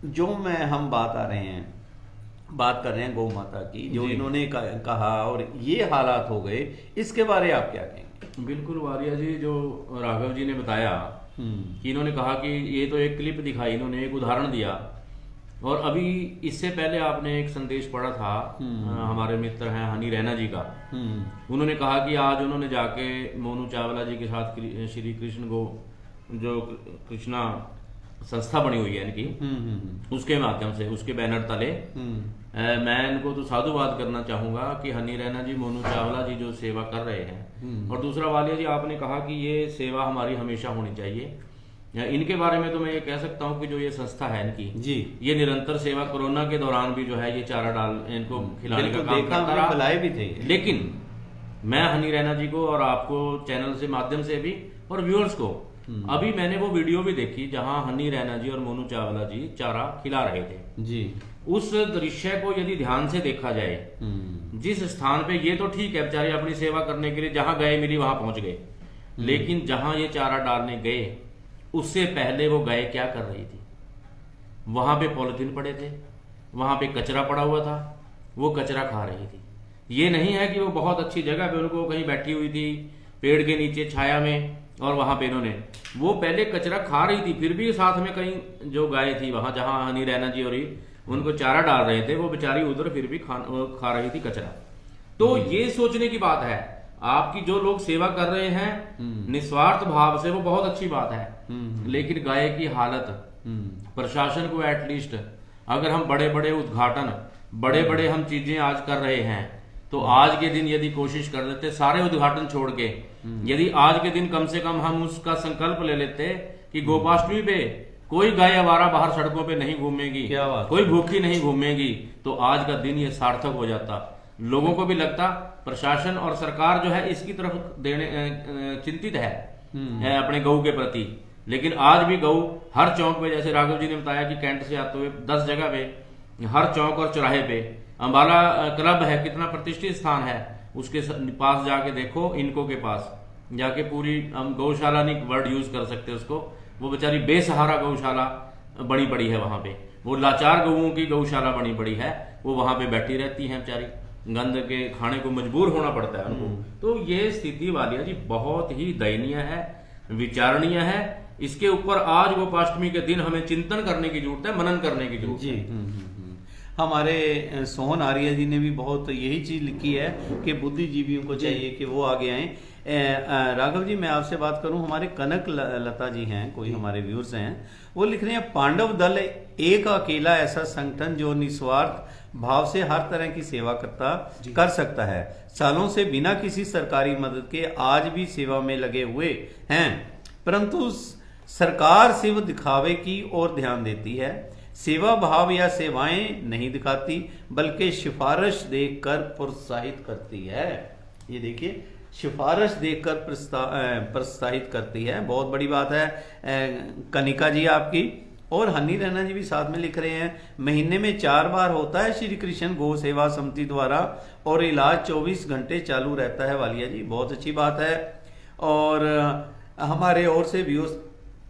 जो हम बात कर रहे हैं गौ माता की, जो इन्होंने कहा और ये हालात हो गए, इसके बारे आप क्या कहेंगे? बिल्कुल वारिया जी, जो राघव जी ने बताया कि इन्होंने कहा कि ये तो एक क्लिप दिखाई, इन्होंने एक उदाहरण दिया। और अभी इससे पहले आपने एक संदेश पढ़ा था, हमारे मित्र हैं हनी रैना जी का। उन्होंने कहा कि आज उन्होंने जाके मोनू चावला जी के साथ श्री कृष्ण गो जो कृष्णा संस्था बनी हुई है इनकी, उसके माध्यम से, उसके बैनर तले मैं इनको तो साधुवाद करना चाहूंगा कि हनी रैना जी, मोनू चावला जी जो सेवा कर रहे हैं। और दूसरा वालिया जी, आपने कहा कि ये सेवा हमारी हमेशा होनी चाहिए। इनके बारे में तो मैं ये कह सकता हूँ कि जो ये संस्था है इनकी जी, ये निरंतर सेवा, कोरोना के दौरान भी जो है ये चारा डाल इनको खिलाने का काम करता रहा, बुलाए भी थे। लेकिन मैं हनी रैना जी को और आपको चैनल से माध्यम से भी और व्यूअर्स को, अभी मैंने वो वीडियो भी देखी जहां हनी रैना जी और मोनू चावला जी चारा खिला रहे थे जी। उस दृश्य को यदि ध्यान से देखा जाए, जिस स्थान पे, ये तो ठीक है बेचारे अपनी सेवा करने के लिए जहां गए मिली वहां पहुंच गए, लेकिन जहां ये चारा डालने गए उससे पहले वो गाय क्या कर रही थी? वहां पे पॉलिथीन पड़े थे, वहां पे कचरा पड़ा हुआ था, वो कचरा खा रही थी। ये नहीं है कि वो बहुत अच्छी जगह पे उनको कहीं बैठी हुई थी पेड़ के नीचे छाया में और वहां पे इन्होंने, वो पहले कचरा खा रही थी, फिर भी साथ में कहीं जो गाय थी वहां जहां हनी रैना जी और उनको चारा डाल रहे थे, वो बेचारी उधर फिर भी खा रही थी कचरा। तो ये सोचने की बात है, आपकी जो लोग सेवा कर रहे हैं निस्वार्थ भाव से, वो बहुत अच्छी बात है। लेकिन गाय की हालत, प्रशासन को एटलीस्ट, अगर हम बड़े बड़े उद्घाटन, बड़े बड़े हम चीजें आज कर रहे हैं, तो आज के दिन यदि कोशिश कर लेते सारे उद्घाटन छोड़ के, यदि आज के दिन कम से कम हम उसका संकल्प ले लेते कि गोपाष्टमी पे कोई गाय आवारा बाहर सड़कों पे नहीं घूमेगी, कोई भूखी नहीं घूमेगी, तो आज का दिन ये सार्थक हो जाता। लोगों को भी लगता, प्रशासन और सरकार जो है इसकी तरफ चिंतित है अपने गऊ के प्रति। लेकिन आज भी गऊ हर चौक पे, जैसे राघव जी ने बताया कि कैंट से आते हुए 10 जगह पे, हर चौक और चौराहे पे अंबाला क्लब है, कितना प्रतिष्ठित स्थान है, उसके पास जाके देखो, इनको के पास जाके पूरी, हम गौशाला नहीं वर्ड यूज कर सकते उसको, वो बेचारी बेसहारा गौशाला बड़ी बड़ी है वहां पे, वो लाचार गऊओं की गौशाला बड़ी बड़ी है, वो वहां पे बैठी रहती हैं बेचारी। गंद के खाने को मजबूर होना पड़ता है उनको। तो ये स्थिति वालिया जी बहुत ही दयनीय है, विचारणीय है। इसके ऊपर आज गोपाष्टमी के दिन हमें चिंतन करने की जरूरत है, मनन करने की जरूरत जी है। हमारे सोहन आर्य जी ने भी बहुत यही चीज लिखी है कि बुद्धिजीवियों को चाहिए कि वो आगे आए। राघव जी, मैं आपसे बात करूं, हमारे कनक लता जी हैं, कोई हमारे व्यूअर्स हैं, वो लिख रहे हैं पांडव दल एक अकेला ऐसा संगठन जो निस्वार्थ भाव से हर तरह की सेवा कर सकता है। सालों से बिना किसी सरकारी मदद के आज भी सेवा में लगे हुए हैं, परंतु सरकार सिर्फ दिखावे की ओर ध्यान देती है, सेवा भाव या सेवाएं नहीं दिखाती, बल्कि सिफारिश देकर प्रोत्साहित करती है। ये देखिए, सिफारिश देकर प्रोत्साहित करती है, बहुत बड़ी बात है कनिका जी आपकी। और हनी रैना जी भी साथ में लिख रहे हैं, महीने में 4 बार होता है श्री कृष्ण गौ सेवा समिति द्वारा और इलाज 24 घंटे चालू रहता है। वालिया जी, बहुत अच्छी बात है। और हमारे और से व्यूअर्स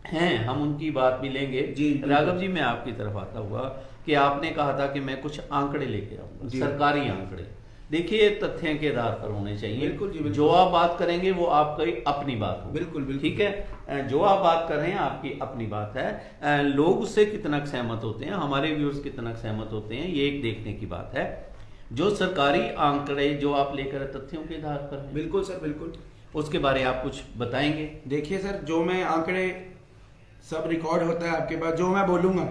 हैं, हम उनकी बात भी लेंगे। जी राघव जी, मैं आपकी तरफ आता हुआ कि आपने कहा था कि मैं कुछ आंकड़े लेके आऊंगा, सरकारी आंकड़े। देखिए, तथ्य के आधार पर होने चाहिए। बिल्कुल जी, बिल्कुल। जो आप बात करेंगे वो आपकी अपनी बात हो। बिल्कुल बिल्कुल, ठीक है, जो आप बात कर रहे हैं आपकी अपनी बात है। लोग उससे कितना सहमत होते हैं, हमारे व्यूअर्स कितना सहमत होते हैं, ये एक देखने की बात है। जो सरकारी आंकड़े जो आप लेकर तथ्यों के आधार पर हैं, बिल्कुल सर, बिल्कुल, उसके बारे में आप कुछ बताएंगे? देखिए सर, जो मैं आंकड़े सब रिकॉर्ड होता है आपके पास, जो मैं बोलूंगा,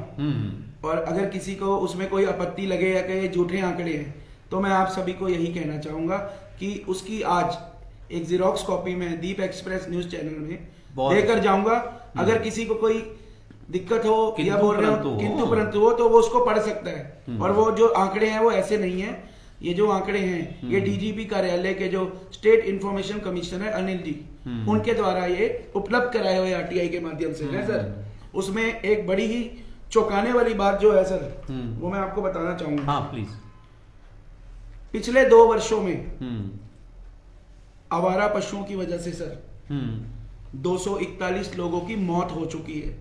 और अगर किसी को उसमें कोई आपत्ति लगे या कि झूठे आंकड़े हैं, तो मैं आप सभी को यही कहना चाहूंगा कि उसकी आज एक जीरोक्स कॉपी में दीप एक्सप्रेस न्यूज चैनल में देकर जाऊंगा। अगर किसी को कोई दिक्कत हो या बोल रहे हो किंतु परंतु हो, तो वो उसको पढ़ सकता है। और वो जो आंकड़े हैं वो ऐसे नहीं है, ये जो आंकड़े हैं ये डीजीपी कार्यालय के जो state information commissioner Anil ji, उनके द्वारा ये उपलब्ध कराए हुए आरटीआई के माध्यम से है सर। उसमें एक बड़ी ही चौंकाने वाली बात जो है सर, वो मैं आपको बताना चाहूंगा। हाँ प्लीज। पिछले 2 वर्षों में आवारा पशुओं की वजह से सर 241 लोगों की मौत हो चुकी है।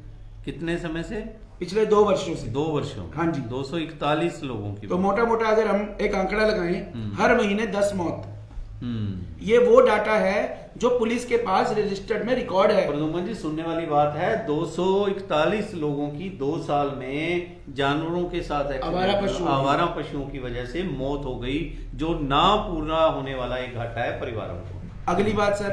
कितने समय से? पिछले 2 वर्षों से। 2 वर्षों? हाँ जी, 241 लोगों की। तो मोटा मोटा अगर हम एक आंकड़ा लगाएं, हर महीने 10 मौत। ये वो डाटा है जो पुलिस के पास रजिस्टर्ड में रिकॉर्ड है। प्रदुमन जी, सुनने वाली बात है, 241 लोगों की 2 साल में जानवरों के साथ आवारा पशुओं की वजह से मौत हो गई, जो ना पूरा होने वाला एक घाटा है परिवारों को। अगली बात सर,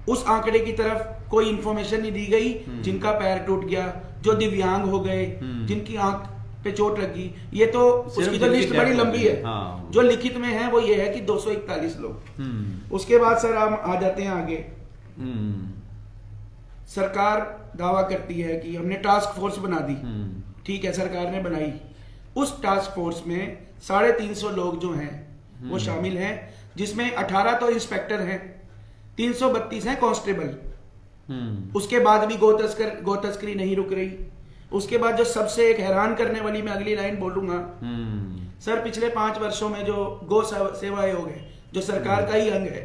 उस आंकड़े की तरफ कोई इंफॉर्मेशन नहीं दी गई जिनका पैर टूट गया, जो दिव्यांग हो गए, जिनकी आंख पे चोट लगी। ये तो उसकी तो लिस्ट बड़ी लंबी है। हाँ। जो लिखित में है वो ये है कि 241 लोग। उसके बाद सर हम आ जाते हैं आगे। सरकार दावा करती है कि हमने टास्क फोर्स बना दी। ठीक है, सरकार ने बनाई। उस टास्क फोर्स में 350 लोग जो हैं वो शामिल हैं, जिसमें 18 तो इंस्पेक्टर हैं, 332 हैं कांस्टेबल। उसके बाद भी गो तस्करी नहीं रुक रही। उसके बाद जो सबसे एक हैरान करने वाली मैं अगली लाइन बोलूंगा सर, पिछले 5 वर्षों में जो गो सेवा आयोग है, जो सरकार का ही अंग है,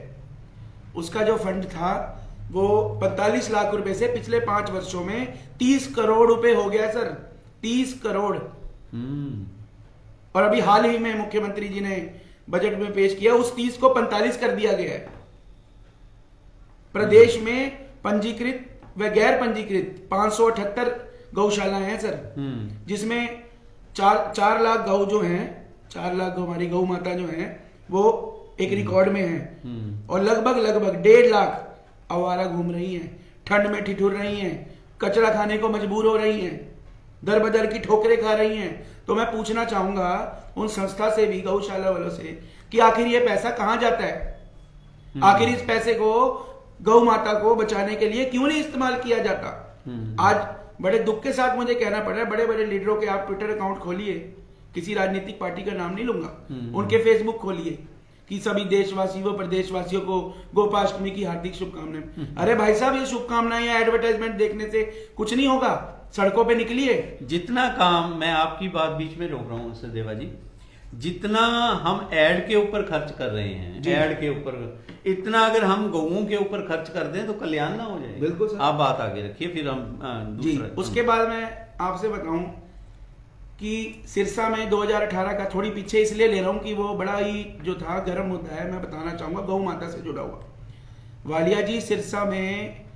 उसका जो फंड था वो 45 लाख रुपए से पिछले 5 वर्षों में 30 करोड़ रुपए हो गया सर। 30 करोड़। और अभी हाल ही में मुख्यमंत्री जी ने बजट में पेश किया, उस 30 को 45 कर दिया गया है। प्रदेश में पंजीकृत व गैर पंजीकृत 578 गौशाला हैं सर, जिसमें 4 लाख गौ जो हैं, 4 लाख हमारी गौ माता जो हैं वो एक रिकॉर्ड में हैं। और लगभग 1.5 लाख आवारा घूम रही हैं, ठंड में ठिठुर रही हैं, कचरा खाने को मजबूर हो रही हैं, दर बदर की ठोकरें खा रही हैं। तो मैं पूछना चाहूंगा उन संस्था से भी, गौशाला वालों से, कि आखिर ये पैसा कहां जाता है? आखिर इस पैसे को गौ माता को बचाने के लिए क्यों नहीं इस्तेमाल किया जाता? आज बड़े दुख के साथ मुझे कहना पड़ रहा है, बड़े बड़े लीडरों के आप ट्विटर अकाउंट खोलिए, किसी राजनीतिक पार्टी का नाम नहीं लूंगा, उनके फेसबुक खोलिए कि सभी देशवासियों प्रदेशवासियों को गोपाष्टमी की हार्दिक शुभकामनाएं। अरे भाई साहब, ये शुभकामनाएं या एडवर्टाइजमेंट देखने से कुछ नहीं होगा। सड़कों पे निकलिए। जितना काम, मैं आपकी बात बीच में रोक रहा हूं सदेवा जी, जितना हम एड के ऊपर खर्च कर रहे हैं, एड के ऊपर, इतना अगर हम गौओं के ऊपर खर्च कर दें तो कल्याण ना हो जाए। बिल्कुल सर। आप बात आगे रखिए, फिर हम जी। उसके बाद मैं आपसे बताऊं, कि सिरसा में 2018 का, थोड़ी पीछे इसलिए ले रहा हूँ कि वो बड़ा ही जो था गर्म होता है, मैं बताना चाहूंगा गौ माता से जुड़ा हुआ। वालिया जी, सिरसा में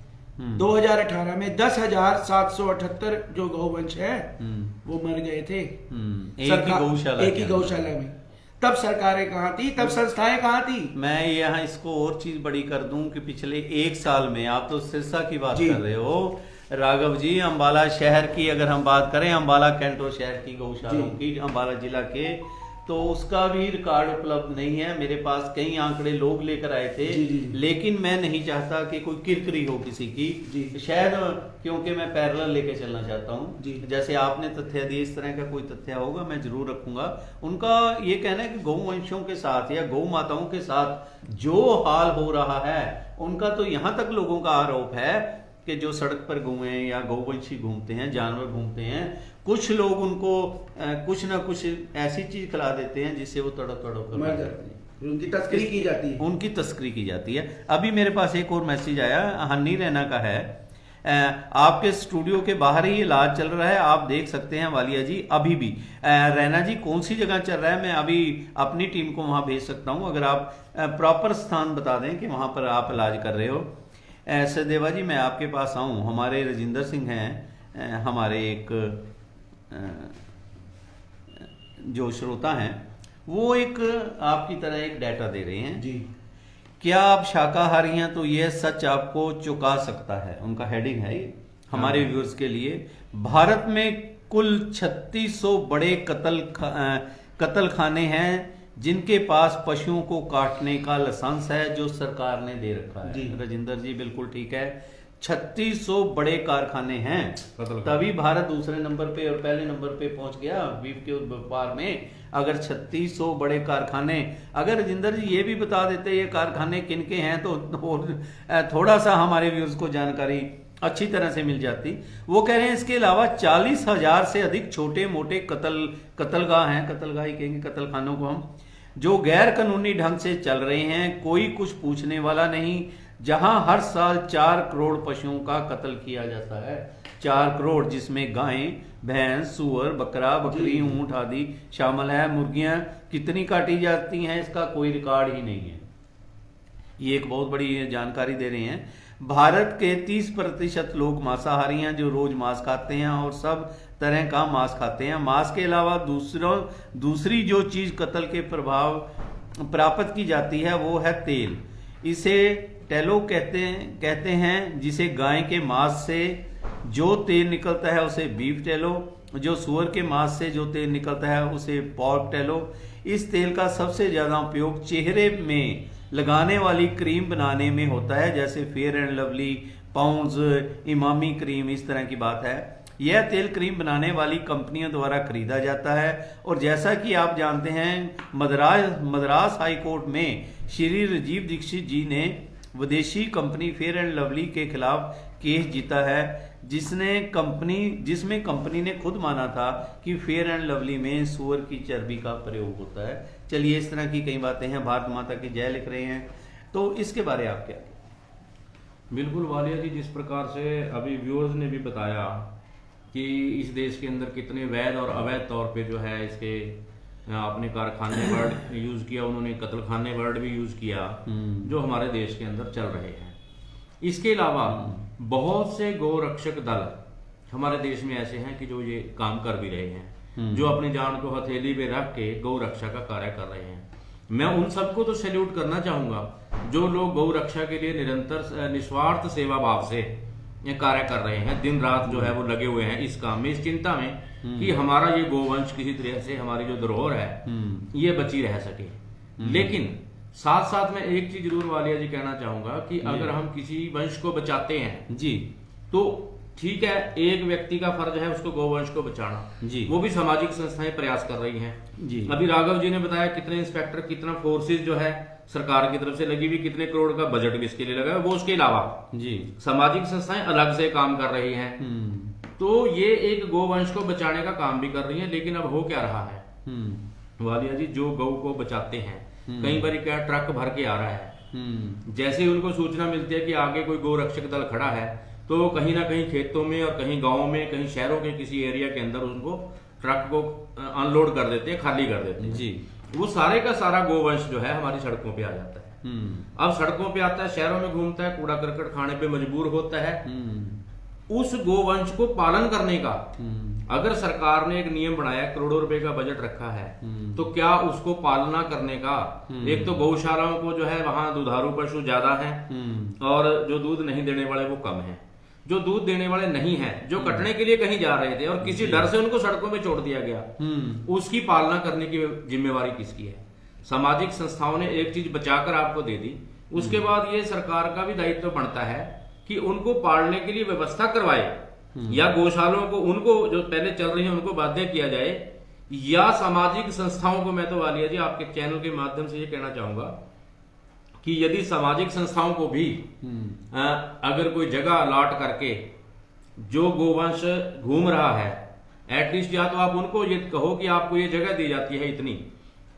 2018 में 10,778 जो गौवंश है वो मर गए थे एक ही गौशाला एक ही गौशाला में। तब सरकारें कहाँ थी, तब संस्थाएं कहाँ थी? मैं यहाँ इसको और चीज बड़ी कर दूं कि पिछले एक साल में, आप तो सिरसा की बात जी। कर रहे हो राघव जी, अंबाला शहर की अगर हम बात करें, अंबाला कैंटो शहर की गौशालाओं की, अंबाला जिला के, तो उसका भी रिकॉर्ड उपलब्ध नहीं है मेरे पास। कई आंकड़े लोग लेकर आए थे, जी, जी। लेकिन मैं नहीं चाहता कि कोई किरकिरी हो किसी की, जी। शायद क्योंकि मैं पैरेलल लेके चलना चाहता जी। हूँ। जैसे आपने तथ्य दिए, इस तरह का कोई तथ्य होगा मैं जरूर रखूंगा। उनका ये कहना है कि गौवंशों के साथ या गौ माताओं के साथ जो हाल हो रहा है, उनका तो यहाँ तक लोगों का आरोप है कि जो सड़क पर गौएं या गौवंशी घूमते हैं, जानवर घूमते हैं, कुछ लोग उनको कुछ ना कुछ ऐसी चीज खिला देते हैं जिससे वो तड़प तड़प कर मर जाते हैं, उनकी तस्करी की जाती है। उनकी तस्करी की जाती है। अभी मेरे पास एक और मैसेज आया, हन्नी रैना का है। आपके स्टूडियो के बाहर ही इलाज चल रहा है, आप देख सकते हैं वालिया जी अभी भी। रैना जी, कौन सी जगह चल रहा है? मैं अभी अपनी टीम को वहां भेज सकता हूं, अगर आप प्रॉपर स्थान बता दें कि वहां पर आप इलाज कर रहे हो। सदेवा जी, मैं आपके पास आऊं, हमारे राजिंदर सिंह हैं, हमारे एक जो श्रोता हैं, वो एक आपकी तरह एक डाटा दे रहे हैं जी। क्या आप शाकाहारी हैं तो यह सच आपको चौंका सकता है। उनका हेडिंग है ये हमारे व्यूअर्स के लिए। भारत में कुल 3600 बड़े कत्ल खाने हैं जिनके पास पशुओं को काटने का लाइसेंस है, जो सरकार ने दे रखा है। राजिंदर जी बिल्कुल ठीक है, 3600 बड़े कारखाने हैं, तभी भारत दूसरे नंबर पे और पहले नंबर पे पहुंच गया बीफ के व्यापार में। अगर 3600 बड़े कारखाने, अगर राजिंदर जी ये भी बता देते ये कारखाने किनके हैं तो थोड़ा सा हमारे व्यूअर्स को जानकारी अच्छी तरह से मिल जाती। वो कह रहे हैं इसके अलावा 40,000 से अधिक छोटे मोटे कत्लगाह हैं, कत्लगाह ही कहेंगे कत्ल खानों को हम, जो गैर कानूनी ढंग से चल रहे हैं, कोई कुछ पूछने वाला नहीं, जहां हर साल 4 करोड़ पशुओं का कत्ल किया जाता है। 4 करोड़, जिसमें गायें, भैंस, सुअर, बकरा, बकरी, ऊंट आदि शामिल है। मुर्गियां कितनी काटी जाती हैं इसका कोई रिकॉर्ड ही नहीं है। ये एक बहुत बड़ी जानकारी दे रहे हैं। भारत के 30% लोग मांसाहारी हैं, जो रोज मांस खाते हैं और सब तरह का मांस खाते हैं। मांस के अलावा दूसरी जो चीज कत्ल के प्रभाव प्राप्त की जाती है वो है तेल। इसे टेलो कहते हैं, जिसे गाय के मांस से जो तेल निकलता है उसे बीफ टेलो, जो सुअर के मांस से जो तेल निकलता है उसे पॉर्क टेलो। इस तेल का सबसे ज्यादा उपयोग चेहरे में लगाने वाली क्रीम बनाने में होता है, जैसे fair and lovely, pounds, Emami cream, इस तरह की बात है। यह तेल क्रीम बनाने वाली कंपनियों द्वारा खरीदा जाता है और जैसा कि आप जानते हैं मद्रास हाई कोर्ट में श्री राजीव दीक्षित जी ने विदेशी कंपनी फेयर एंड लवली के खिलाफ केस जीता है, जिसमें कंपनी ने खुद माना था कि फेयर एंड लवली में सुअर की चर्बी का प्रयोग होता है। चलिए, इस तरह की कई बातें हैं। भारत माता की जय लिख रहे हैं, तो इसके बारे आप क्या? बिल्कुल वालिया जी, जिस प्रकार से अभी व्यूअर्स ने भी बताया कि इस देश के अंदर कितने वैध और अवैध तौर पे जो है इसके आपने कारखाने वर्ड यूज किया, उन्होंने कत्लखाने वर्ड भी यूज किया, जो हमारे देश के अंदर चल रहे हैं। इसके अलावा बहुत से गौ रक्षक दल हमारे देश में ऐसे हैं कि जो ये काम कर भी रहे हैं, जो अपनी जान को हथेली पे रख के गौ रक्षा का कार्य कर रहे हैं। मैं उन सबको तो सैल्यूट करना चाहूंगा जो लोग गौ रक्षा के लिए निरंतर निस्वार्थ सेवा भाव से ये कार्य कर रहे हैं, दिन रात जो है वो लगे हुए हैं इस काम में, इस चिंता में कि हमारा ये गोवंश किसी तरह से, हमारी जो धरोहर है ये बची रह सके। लेकिन साथ साथ में एक चीज जरूर वालिया जी कहना चाहूंगा कि अगर हम किसी वंश को बचाते हैं जी, तो ठीक है, एक व्यक्ति का फर्ज है उसको गोवंश को बचाना जी, वो भी सामाजिक संस्थाएं प्रयास कर रही हैं जी। अभी राघव जी ने बताया कितने इंस्पेक्टर, कितना फोर्सेज जो है सरकार की तरफ से लगी हुई, कितने करोड़ का बजट भी इसके लिए लगा है। वो उसके अलावा जी सामाजिक संस्थाएं अलग से काम कर रही हैं, तो ये एक गोवंश को बचाने का काम भी कर रही है। लेकिन अब हो क्या रहा है वालिया जी, जो गौ को बचाते हैं कई बार क्या ट्रक भर के आ रहा है, जैसे ही उनको सूचना मिलती है कि आगे कोई गौ रक्षक दल खड़ा है, तो कहीं ना कहीं खेतों में और कहीं गाँव में, कहीं शहरों के किसी एरिया के अंदर उनको ट्रक को अनलोड कर देते हैं, खाली कर देते हैं जी। वो सारे का सारा गोवंश जो है हमारी सड़कों पे आ जाता है। अब सड़कों पे आता है, शहरों में घूमता है, कूड़ा करकट खाने पे मजबूर होता है। उस गोवंश को पालन करने का अगर सरकार ने एक नियम बनाया, करोड़ों रुपए का बजट रखा है, तो क्या उसको पालना करने का, एक तो गौशालाओं को जो है वहां दुधारू पशु ज्यादा हैं और जो दूध नहीं देने वाले वो कम हैं। जो दूध देने वाले नहीं हैं, जो कटने के लिए कहीं जा रहे थे और किसी डर से उनको सड़कों में छोड़ दिया गया, उसकी पालना करने की जिम्मेवारी किसकी है? सामाजिक संस्थाओं ने एक चीज बचाकर आपको दे दी, उसके बाद ये सरकार का भी दायित्व बनता है कि उनको पालने के लिए व्यवस्था करवाए, या गौशालों को उनको जो पहले चल रही है उनको बाध्य किया जाए, या सामाजिक संस्थाओं को। मैं तो वालिया जी आपके चैनल के माध्यम से ये कहना चाहूंगा कि यदि सामाजिक संस्थाओं को भी अगर कोई जगह अलॉट करके जो गोवंश घूम रहा है, एटलीस्ट या तो आप उनको ये कहो कि आपको ये जगह दी जाती है इतनी,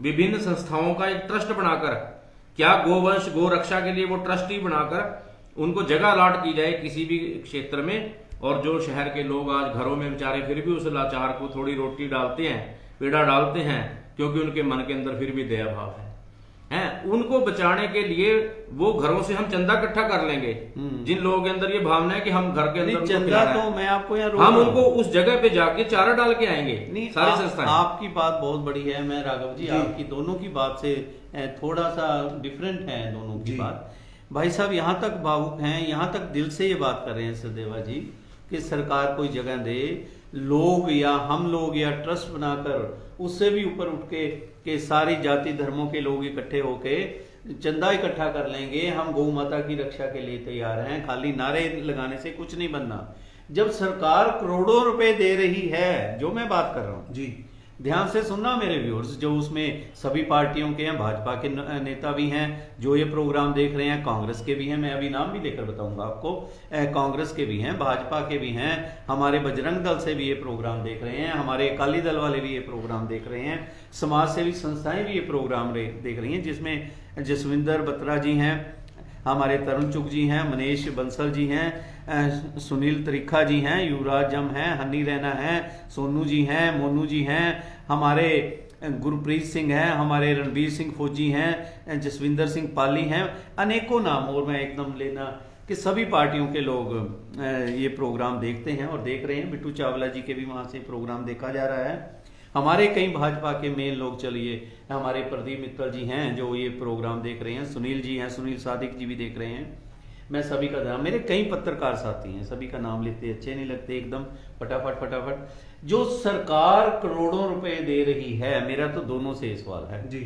विभिन्न संस्थाओं का एक ट्रस्ट बनाकर, क्या गोवंश गो रक्षा के लिए वो ट्रस्टी बनाकर उनको जगह अलॉट की जाए किसी भी क्षेत्र में, और जो शहर के लोग आज घरों में बेचारे फिर भी उस लाचार को थोड़ी रोटी डालते हैं, पेड़ा डालते हैं, क्योंकि उनके मन के अंदर फिर भी दया भाव है, उनको बचाने के लिए वो घरों से हम चंदा इकट्ठा कर लेंगे। जिन लोगों के अंदर ये भावना है कि हम घर के अंदर चंदा, तो मैं आपको यहाँ हम उनको उस जगह पे जाके चारा डाल के आएंगे। नहीं, सारी संस्थाएं। आपकी बात बहुत बड़ी है। मैं राघव जी आपकी दोनों की बात से थोड़ा सा डिफरेंट है दोनों की बात। भाई साहब यहाँ तक भावुक हैं, यहाँ तक दिल से ये बात कर रहे हैं सचदेवा जी कि सरकार कोई जगह दे, लोग या हम लोग या ट्रस्ट बनाकर उससे भी ऊपर उठ के सारी जाति धर्मों के लोग इकट्ठे होके चंदा इकट्ठा कर लेंगे, हम गौ माता की रक्षा के लिए तैयार हैं, खाली नारे लगाने से कुछ नहीं बनना। जब सरकार करोड़ों रुपए दे रही है, जो मैं बात कर रहा हूं जी, ध्यान से सुनना मेरे व्यूअर्स, जो उसमें सभी पार्टियों के हैं, भाजपा के नेता भी हैं जो ये प्रोग्राम देख रहे हैं, कांग्रेस के भी हैं, मैं अभी नाम भी लेकर बताऊंगा आपको, कांग्रेस के भी हैं, भाजपा के भी हैं, हमारे बजरंग दल से भी ये प्रोग्राम देख रहे हैं, हमारे अकाली दल वाले भी ये प्रोग्राम देख रहे हैं, समाज सेवी संस्थाएं भी ये प्रोग्राम देख रही हैं, जिसमें जसविंदर बत्रा जी हैं, हमारे तरुण चुग जी हैं, मनीष बंसल जी हैं, सुनील त्रिखा जी हैं, युवराज जम हैं, हनी रैना हैं, सोनू जी हैं, मोनू जी हैं, हमारे गुरप्रीत सिंह हैं, हमारे रणबीर सिंह फौजी हैं, जसविंदर सिंह पाली हैं, अनेकों नाम और मैं एकदम लेना कि सभी पार्टियों के लोग ये प्रोग्राम देखते हैं और देख रहे हैं। बिट्टू चावला जी के भी वहाँ से प्रोग्राम देखा जा रहा है। हमारे कई भाजपा के मेन लोग, चलिए हमारे प्रदीप मित्तल जी हैं जो ये प्रोग्राम देख रहे हैं, सुनील जी हैं, सुनील सादिक जी भी देख रहे हैं। मैं सभी का नाम, मेरे कई पत्रकार साथी हैं, सभी का नाम लेते अच्छे नहीं लगते, एकदम फटाफट। जो सरकार करोड़ों रुपए दे रही है, मेरा तो दोनों से सवाल है जी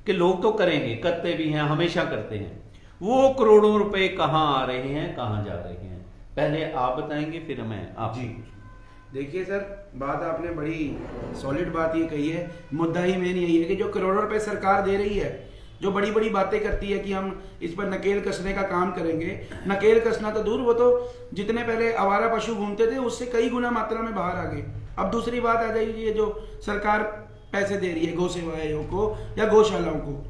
कि लोग तो करेंगे, करते भी हैं, हमेशा करते हैं, वो करोड़ों रुपए कहाँ आ रहे हैं, कहाँ जा रहे हैं, पहले आप बताएंगे फिर मैं आप जी। देखिए सर, बात आपने बड़ी सॉलिड बात ये कही है। मुद्दा ही मेन यही है कि जो करोड़ों रुपए सरकार दे रही है, जो बड़ी बड़ी बातें करती है कि हम इस पर नकेल कसने का काम करेंगे, नकेल कसना तो दूर, वो तो जितने पहले आवारा पशु घूमते थे उससे कई गुना मात्रा में बाहर आ गए। अब दूसरी बात आ जाएगी, ये जो सरकार पैसे दे रही है गौ सेवा आयोग को या गौशालाओं को,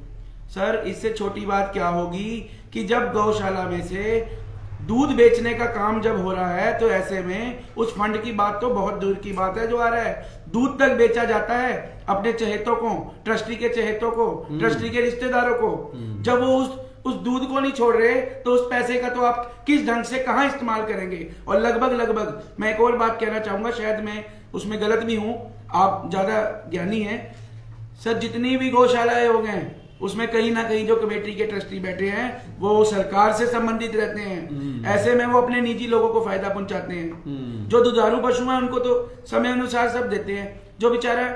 सर इससे छोटी बात क्या होगी कि जब गौशाला में से दूध बेचने का काम जब हो रहा है, तो ऐसे में उस फंड की बात तो बहुत दूर की बात है जो आ रहा है, दूध तक बेचा जाता है अपने चहेतों को, ट्रस्टी के चहेतों को, ट्रस्टी के रिश्तेदारों को। जब वो उस दूध को नहीं छोड़ रहे, तो उस पैसे का तो आप किस ढंग से कहां इस्तेमाल करेंगे। और लगभग मैं एक और बात कहना चाहूंगा, शायद मैं उसमें गलत भी हूं, आप ज्यादा ज्ञानी हैं सर, जितनी भी गौशालाएं हो गए उसमें कहीं ना कहीं जो कमेटी के ट्रस्टी बैठे हैं वो सरकार से संबंधित रहते हैं। ऐसे में वो अपने निजी लोगों को फायदा पहुंचाते हैं। जो दुधारू पशु हैं उनको तो समय अनुसार सब देते हैं, जो बेचारा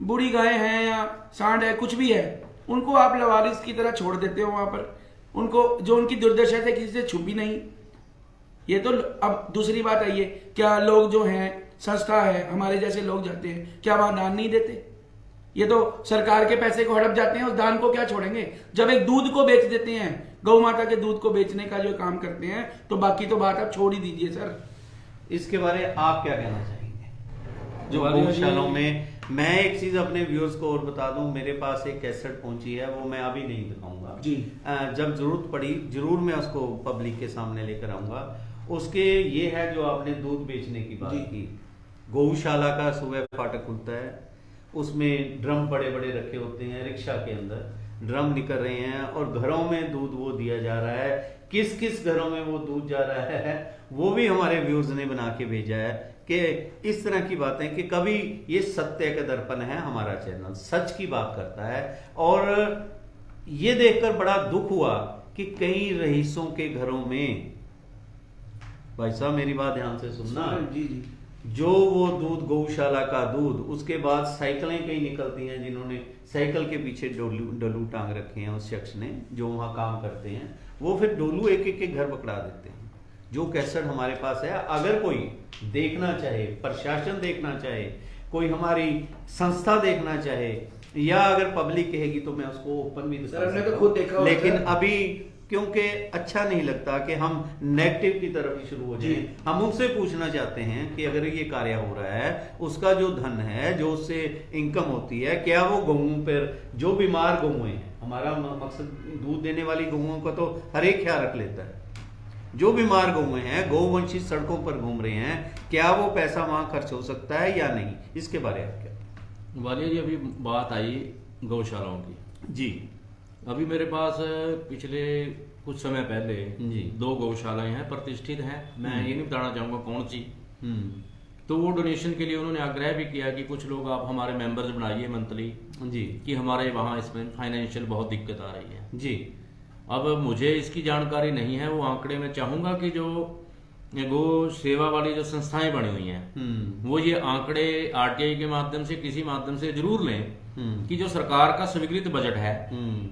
बूढ़ी गाय है या सांड है, कुछ भी है, उनको आप लवारिस की तरह छोड़ देते हो वहां पर, उनको जो उनकी दुर्दशा से किसी से छुपी नहीं। ये तो अब दूसरी बात आई है, क्या लोग जो हैं, संस्था है, हमारे जैसे लोग जाते हैं, क्या वहां दान नहीं देते? ये तो सरकार के पैसे को हड़प जाते हैं, उस दान को क्या छोड़ेंगे। जब एक दूध को बेच देते हैं, गौ माता के दूध को बेचने का जो काम करते हैं, तो बाकी तो बात आप छोड़ ही दीजिए सर। इसके बारे में आप क्या कहना चाहेंगे? जो गौशालाओं में, मैं एक चीज अपने व्यूअर्स को और बता दूं, मेरे पास एक कैसेट पहुंची है, वो मैं अभी नहीं दिखाऊंगा जी, जब जरूरत पड़ी जरूर मैं उसको पब्लिक के सामने लेकर आऊंगा। उसके ये है जो आपने दूध बेचने की बात की, गौशाला का सुबह फाटक खुलता है, उसमें ड्रम बड़े बड़े रखे होते हैं, रिक्शा के अंदर ड्रम निकल रहे हैं और घरों में दूध वो दिया जा रहा है। किस किस घरों में वो दूध जा रहा है वो भी हमारे व्यूअर्स ने बना के भेजा है कि इस तरह की बातें कि कभी ये सत्य का दर्पण है, हमारा चैनल सच की बात करता है। और ये देखकर बड़ा दुख हुआ कि कई रईसों के घरों में, भाई साहब मेरी बात ध्यान से सुनना, जी जी, जो वो दूध गौशाला का दूध, उसके बाद साइकिलें कई निकलती हैं जिन्होंने साइकिल के पीछे डोलू टांग रखे हैं उस शख्स ने जो वहां काम करते हैं, वो फिर डोलू एक एक के घर पकड़ा देते हैं। जो कैसेट हमारे पास है, अगर कोई देखना चाहे, प्रशासन देखना चाहे, कोई हमारी संस्था देखना चाहे, या अगर पब्लिक कहेगी तो मैं उसको ओपन भी सर हमने तो खुद देखा हुआ लेकिन सर। अभी क्योंकि अच्छा नहीं लगता कि हम नेगेटिव की तरफ ही शुरू हो जाए। हम उनसे पूछना चाहते हैं कि अगर ये कार्य हो रहा है, उसका जो धन है, जो उससे इनकम होती है, क्या वो गऊं पर, जो बीमार गऊं हैं, हमारा मकसद दूध देने वाली गऊं का तो हर एक ख्याल रख लेता है, जो बीमार गऊं हैं, गौवंशी सड़कों पर घूम रहे हैं, क्या वो पैसा वहां खर्च हो सकता है या नहीं, इसके बारे में क्या? वालिया जी, अभी बात आई गौशालाओं की जी, अभी मेरे पास पिछले कुछ समय पहले जी 2 गौशालाएं हैं, प्रतिष्ठित हैं, मैं ये नहीं बताना चाहूंगा कौन सी। तो वो डोनेशन के लिए उन्होंने आग्रह भी किया कि कुछ लोग आप हमारे मेंबर्स बनाइए मंथली जी कि हमारे वहाँ इसमें फाइनेंशियल बहुत दिक्कत आ रही है। जी। अब मुझे इसकी जानकारी नहीं है, वो आंकड़े में चाहूंगा कि जो गो सेवा वाली जो संस्थाएं बनी हुई हैं वो ये आंकड़े आरटीआई के माध्यम से, किसी माध्यम से जरूर लें कि जो सरकार का स्वीकृत बजट है,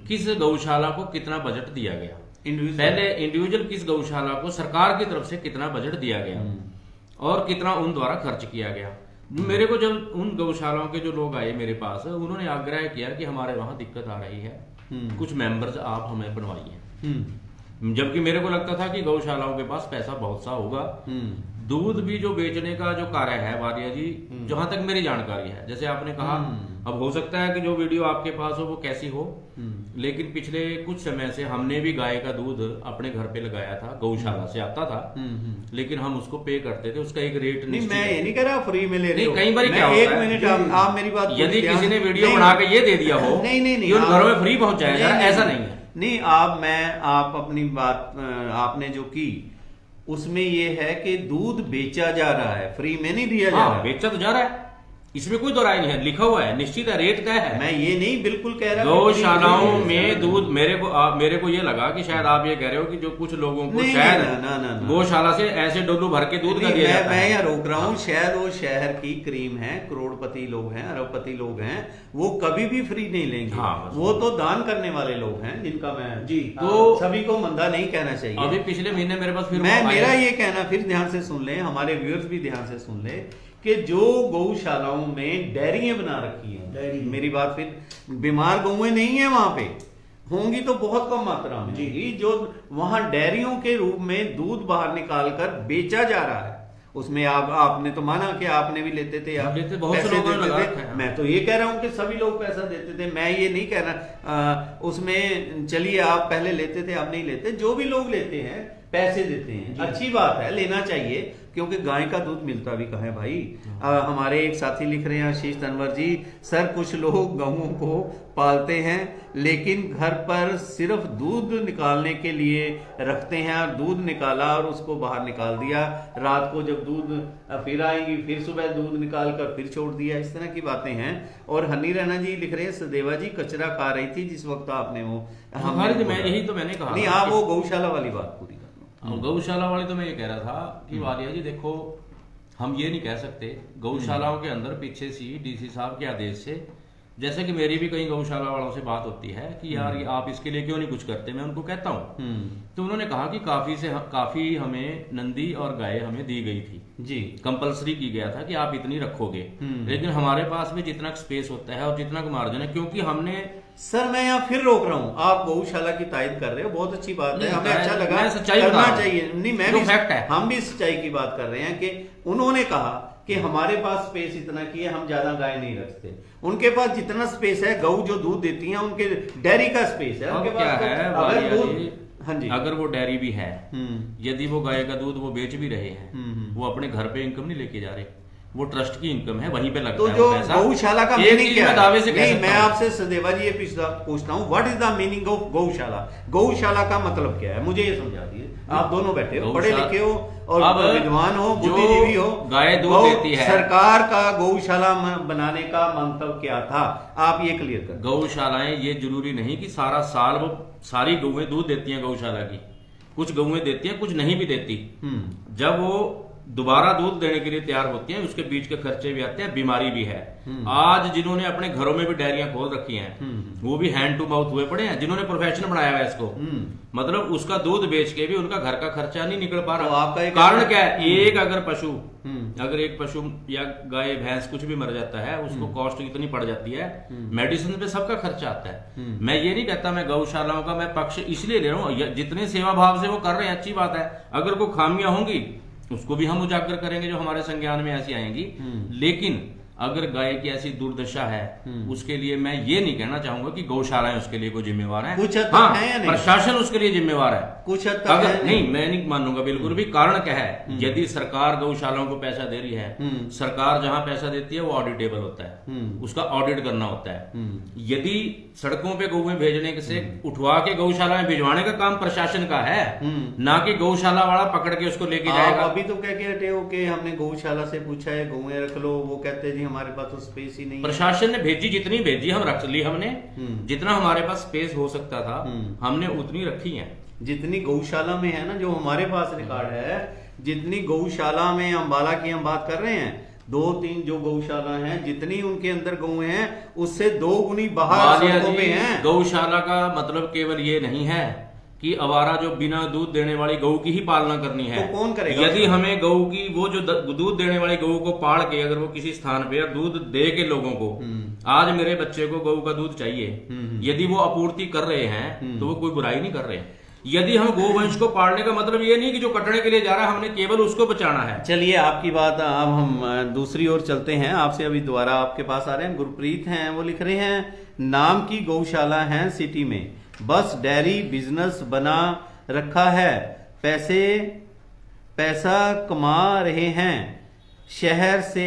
किस गौशाला को कितना बजट दिया गया, पहले इंडिविजुअल किस गौशाला को सरकार की तरफ से कितना बजट दिया गया और कितना उन द्वारा खर्च किया गया। मेरे को जब उन गौशालाओं के जो लोग आए मेरे पास, उन्होंने आग्रह किया कि हमारे वहां दिक्कत आ रही है, कुछ मेंबर्स आप हमें बनवाइए। जबकि मेरे को लगता था कि गौशालाओं के पास पैसा बहुत सा होगा। दूध भी जो बेचने का जो कार्य है वालिया जी, जहां तक मेरी जानकारी है, जैसे आपने कहा, अब हो सकता है कि जो वीडियो आपके पास हो वो कैसी हो, लेकिन पिछले कुछ समय से हमने भी गाय का दूध अपने घर पे लगाया था, गौशाला से आता था, लेकिन हम उसको पे करते थे, उसका एक रेट नहीं, मैं ये नहीं कह रहा फ्री में ले रहे हो। कई बार क्या होता है, एक मिनट आप मेरी बात, यदि किसी ने वीडियो बना के ये दे दिया हो नहीं कि उन घरों में फ्री पहुंचाया जा रहा है, ऐसा नहीं है। नहीं, आप अपनी बात आपने जो की उसमें ये है कि दूध बेचा जा रहा है, फ्री में नहीं दिया जा रहा है। बेचा तो जा रहा है, इसमें कोई दो राय नहीं है, लिखा हुआ है, निश्चित है, रेट तय है। मैं ये नहीं बिल्कुल कह रहा गौशालाओं में दूध, मेरे को ये लगा कि शायद आप ये कह रहे हो कि जो कुछ लोगों को शायद गौशाला से ऐसे डोलू भर के दूध का दिया जाता है। मैं यहाँ रोक रहा हूँ, शायद वो शहर की क्रीम है, करोड़पति लोग हैं, अरबपति लोग हैं, वो कभी भी फ्री नहीं लेंगे। वो तो दान करने वाले लोग हैं, जिनका मैं तो सभी को मंदा नहीं कहना चाहिए। अभी पिछले महीने मेरे पास फिर मेरा ये कहना, फिर ध्यान से सुन ले, हमारे व्यूअर्स भी ध्यान से सुन ले, कि जो गौशालाओं में डेयरियां बना रखी हैं, मेरी बात, फिर बीमार गौएं नहीं है वहां पे, होंगी तो बहुत कम मात्रा में जी, जो वहां डेयरियों के रूप में दूध बाहर निकाल कर बेचा जा रहा है, उसमें आपने तो माना कि आपने भी लेते थे, आप पैसे देते थे। मैं तो ये कह रहा हूं कि सभी लोग पैसा देते थे, मैं ये नहीं कह रहा उसमें चलिए आप पहले लेते थे, आप नहीं लेते, जो भी लोग लेते हैं पैसे देते हैं, अच्छी बात है, लेना चाहिए, क्योंकि गाय का दूध मिलता भी कहाँ है भाई। हमारे एक साथी लिख रहे हैं, आशीष तनवर जी, सर कुछ लोग गऊओं को पालते हैं लेकिन घर पर सिर्फ दूध निकालने के लिए रखते हैं, और दूध निकाला और उसको बाहर निकाल दिया, रात को जब दूध फिर आएंगी फिर सुबह दूध निकाल कर फिर छोड़ दिया, इस तरह की बातें हैं। और हनी रैना जी लिख रहे हैं, सदेवा जी कचरा खा रही थी जिस वक्त आपने वो, यही तो मैंने कहा नहीं, आप वो गौशाला वाली बात पूरी, गौशाला वाले तो मैं ये कह रहा था कि वालिया जी देखो, हम ये नहीं कह सकते, गौशालाओं के अंदर पीछे सी डीसी साहब के आदेश से, जैसे कि मेरी भी कई गौशाला वालों से बात होती है कि यार ये आप इसके लिए क्यों नहीं कुछ करते, मैं उनको कहता हूँ, तो उन्होंने कहा कि काफी हमें नंदी और गाय हमें दी गई थी जी, कंपलसरी की गया था कि आप इतनी रखोगे, लेकिन हमारे पास भी जितना स्पेस होता है और जितना मार्जिन है, क्योंकि हमने, सर मैं यहाँ फिर रोक रहा हूँ, आप गौशाला की तारीफ कर रहे हो, बहुत अच्छी बात है, हमें अच्छा लगा, करना चाहिए, नहीं मैं भी फैक्ट है, हम भी सच्चाई की बात कर रहे हैं कि उन्होंने कहा कि हमारे पास स्पेस इतना की है, हम ज्यादा गाय नहीं रखते, उनके पास जितना स्पेस है, गऊ जो दूध देती हैं उनके डेयरी का स्पेस है, उनके पास क्या है, अगर दूध, हाँ जी, अगर वो डेयरी भी है, यदि वो गाय का दूध वो बेच भी रहे हैं, वो अपने घर पे इनकम नहीं लेके जा रहे, वो ट्रस्ट की इनकम है, वहीं पे लगता तो है जो वो पैसा। गौशाला का एक मीनिंग चीज क्या मैं है? दावे से कह नहीं, सकता मैं हूं। आपसे सदैवा जी ये पूछता हूँ, what is the meaning of गौशाला? गौशाला का मतलब क्या है, मुझे ये समझा दिए। आप दोनों बैठे हो, पढ़े गौशाला- लिखे हो और अब विद्वान हो, जो बुद्धिजीवी हो। गाय दूध गौ- देती है, सरकार का गौशाला बनाने का मंतव्य क्या था, आप ये क्लियर कर। गौशालाएं ये जरूरी नहीं कि सारा साल वो सारी गौएं दूध देती हैं गौशाला की, कुछ गौएं देती हैं, कुछ नहीं भी देती। जब वो दोबारा दूध देने के लिए तैयार होती हैं, उसके बीच के खर्चे भी आते हैं, बीमारी भी है। आज जिन्होंने अपने घरों में भी डेयरियां खोल रखी हैं, वो भी हैंड टू माउथ हुए पड़े हैं, जिन्होंने प्रोफेशन बनाया हुआ है इसको। मतलब उसका दूध बेच के भी उनका घर का खर्चा नहीं निकल पा तो रहा। आपका एक कारण क्या है? एक अगर एक पशु या गाय भैंस कुछ भी मर जाता है, उसको कॉस्ट इतनी पड़ जाती है, मेडिसिन पे सबका खर्चा आता है। मैं ये नहीं कहता मैं गौशालाओं का मैं पक्ष इसलिए ले रहा हूँ, जितने सेवा भाव से वो कर रहे हैं अच्छी बात है। अगर कोई खामियां होंगी उसको भी हम उजागर करेंगे जो हमारे संज्ञान में ऐसी आएंगी। लेकिन अगर गाय की ऐसी दुर्दशा है, उसके लिए मैं ये नहीं कहना चाहूंगा कि गौशालाएं उसके लिए कोई जिम्मेवार है। कुछ हद तक हाँ, है या नहीं? प्रशासन उसके लिए जिम्मेवार है, कुछ हद तक अगर है नहीं, मैं नहीं मानूंगा बिल्कुल भी। कारण क्या है? यदि सरकार गौशालाओं को पैसा दे रही है, सरकार जहां पैसा देती है वो ऑडिटेबल होता है, उसका ऑडिट करना होता है। यदि सड़कों पे गौएं भेजने से उठवा के गौशाला में भिजवाने का काम प्रशासन का है, ना कि गौशाला वाला पकड़ के उसको लेके आप जाएगा। अभी तो कह के हटे हो कि हमने गौशाला से पूछा है गौएं रख लो, वो कहते हैं जी हमारे पास तो स्पेस ही नहीं है। प्रशासन ने भेजी, जितनी भेजी हम रख ली हमने, जितना हमारे पास स्पेस हो सकता था हमने उतनी रखी है। जितनी गौशाला में है ना, जो हमारे पास रिकॉर्ड है, जितनी गौशाला में अंबाला की हम बात कर रहे हैं, 2-3 जो गौशाला हैं, जितनी उनके अंदर गौएं हैं उससे 2 गुनी बाहर वालिया सड़कों जी, पे हैं। गौशाला का मतलब केवल ये नहीं है कि आवारा जो बिना दूध देने वाली गऊ की ही पालना करनी है। तो कौन करेगा? यदि हमें गऊ की वो जो दूध देने वाली गऊ को पाल के अगर वो किसी स्थान पे दूध दे के लोगों को, आज मेरे बच्चे को गऊ का दूध चाहिए, यदि वो आपूर्ति कर रहे हैं तो वो कोई बुराई नहीं कर रहे। यदि हम गोवंश को पालने का मतलब ये नहीं कि जो कटने के लिए जा रहा है हमने केवल उसको बचाना है। चलिए आपकी बात, अब हम दूसरी ओर चलते हैं। आपसे अभी दोबारा आपके पास आ रहे हैं, गुरप्रीत हैं, वो लिख रहे हैं नाम की गौशाला है सिटी में, बस डेयरी बिजनेस बना रखा है, पैसा कमा रहे हैं, शहर से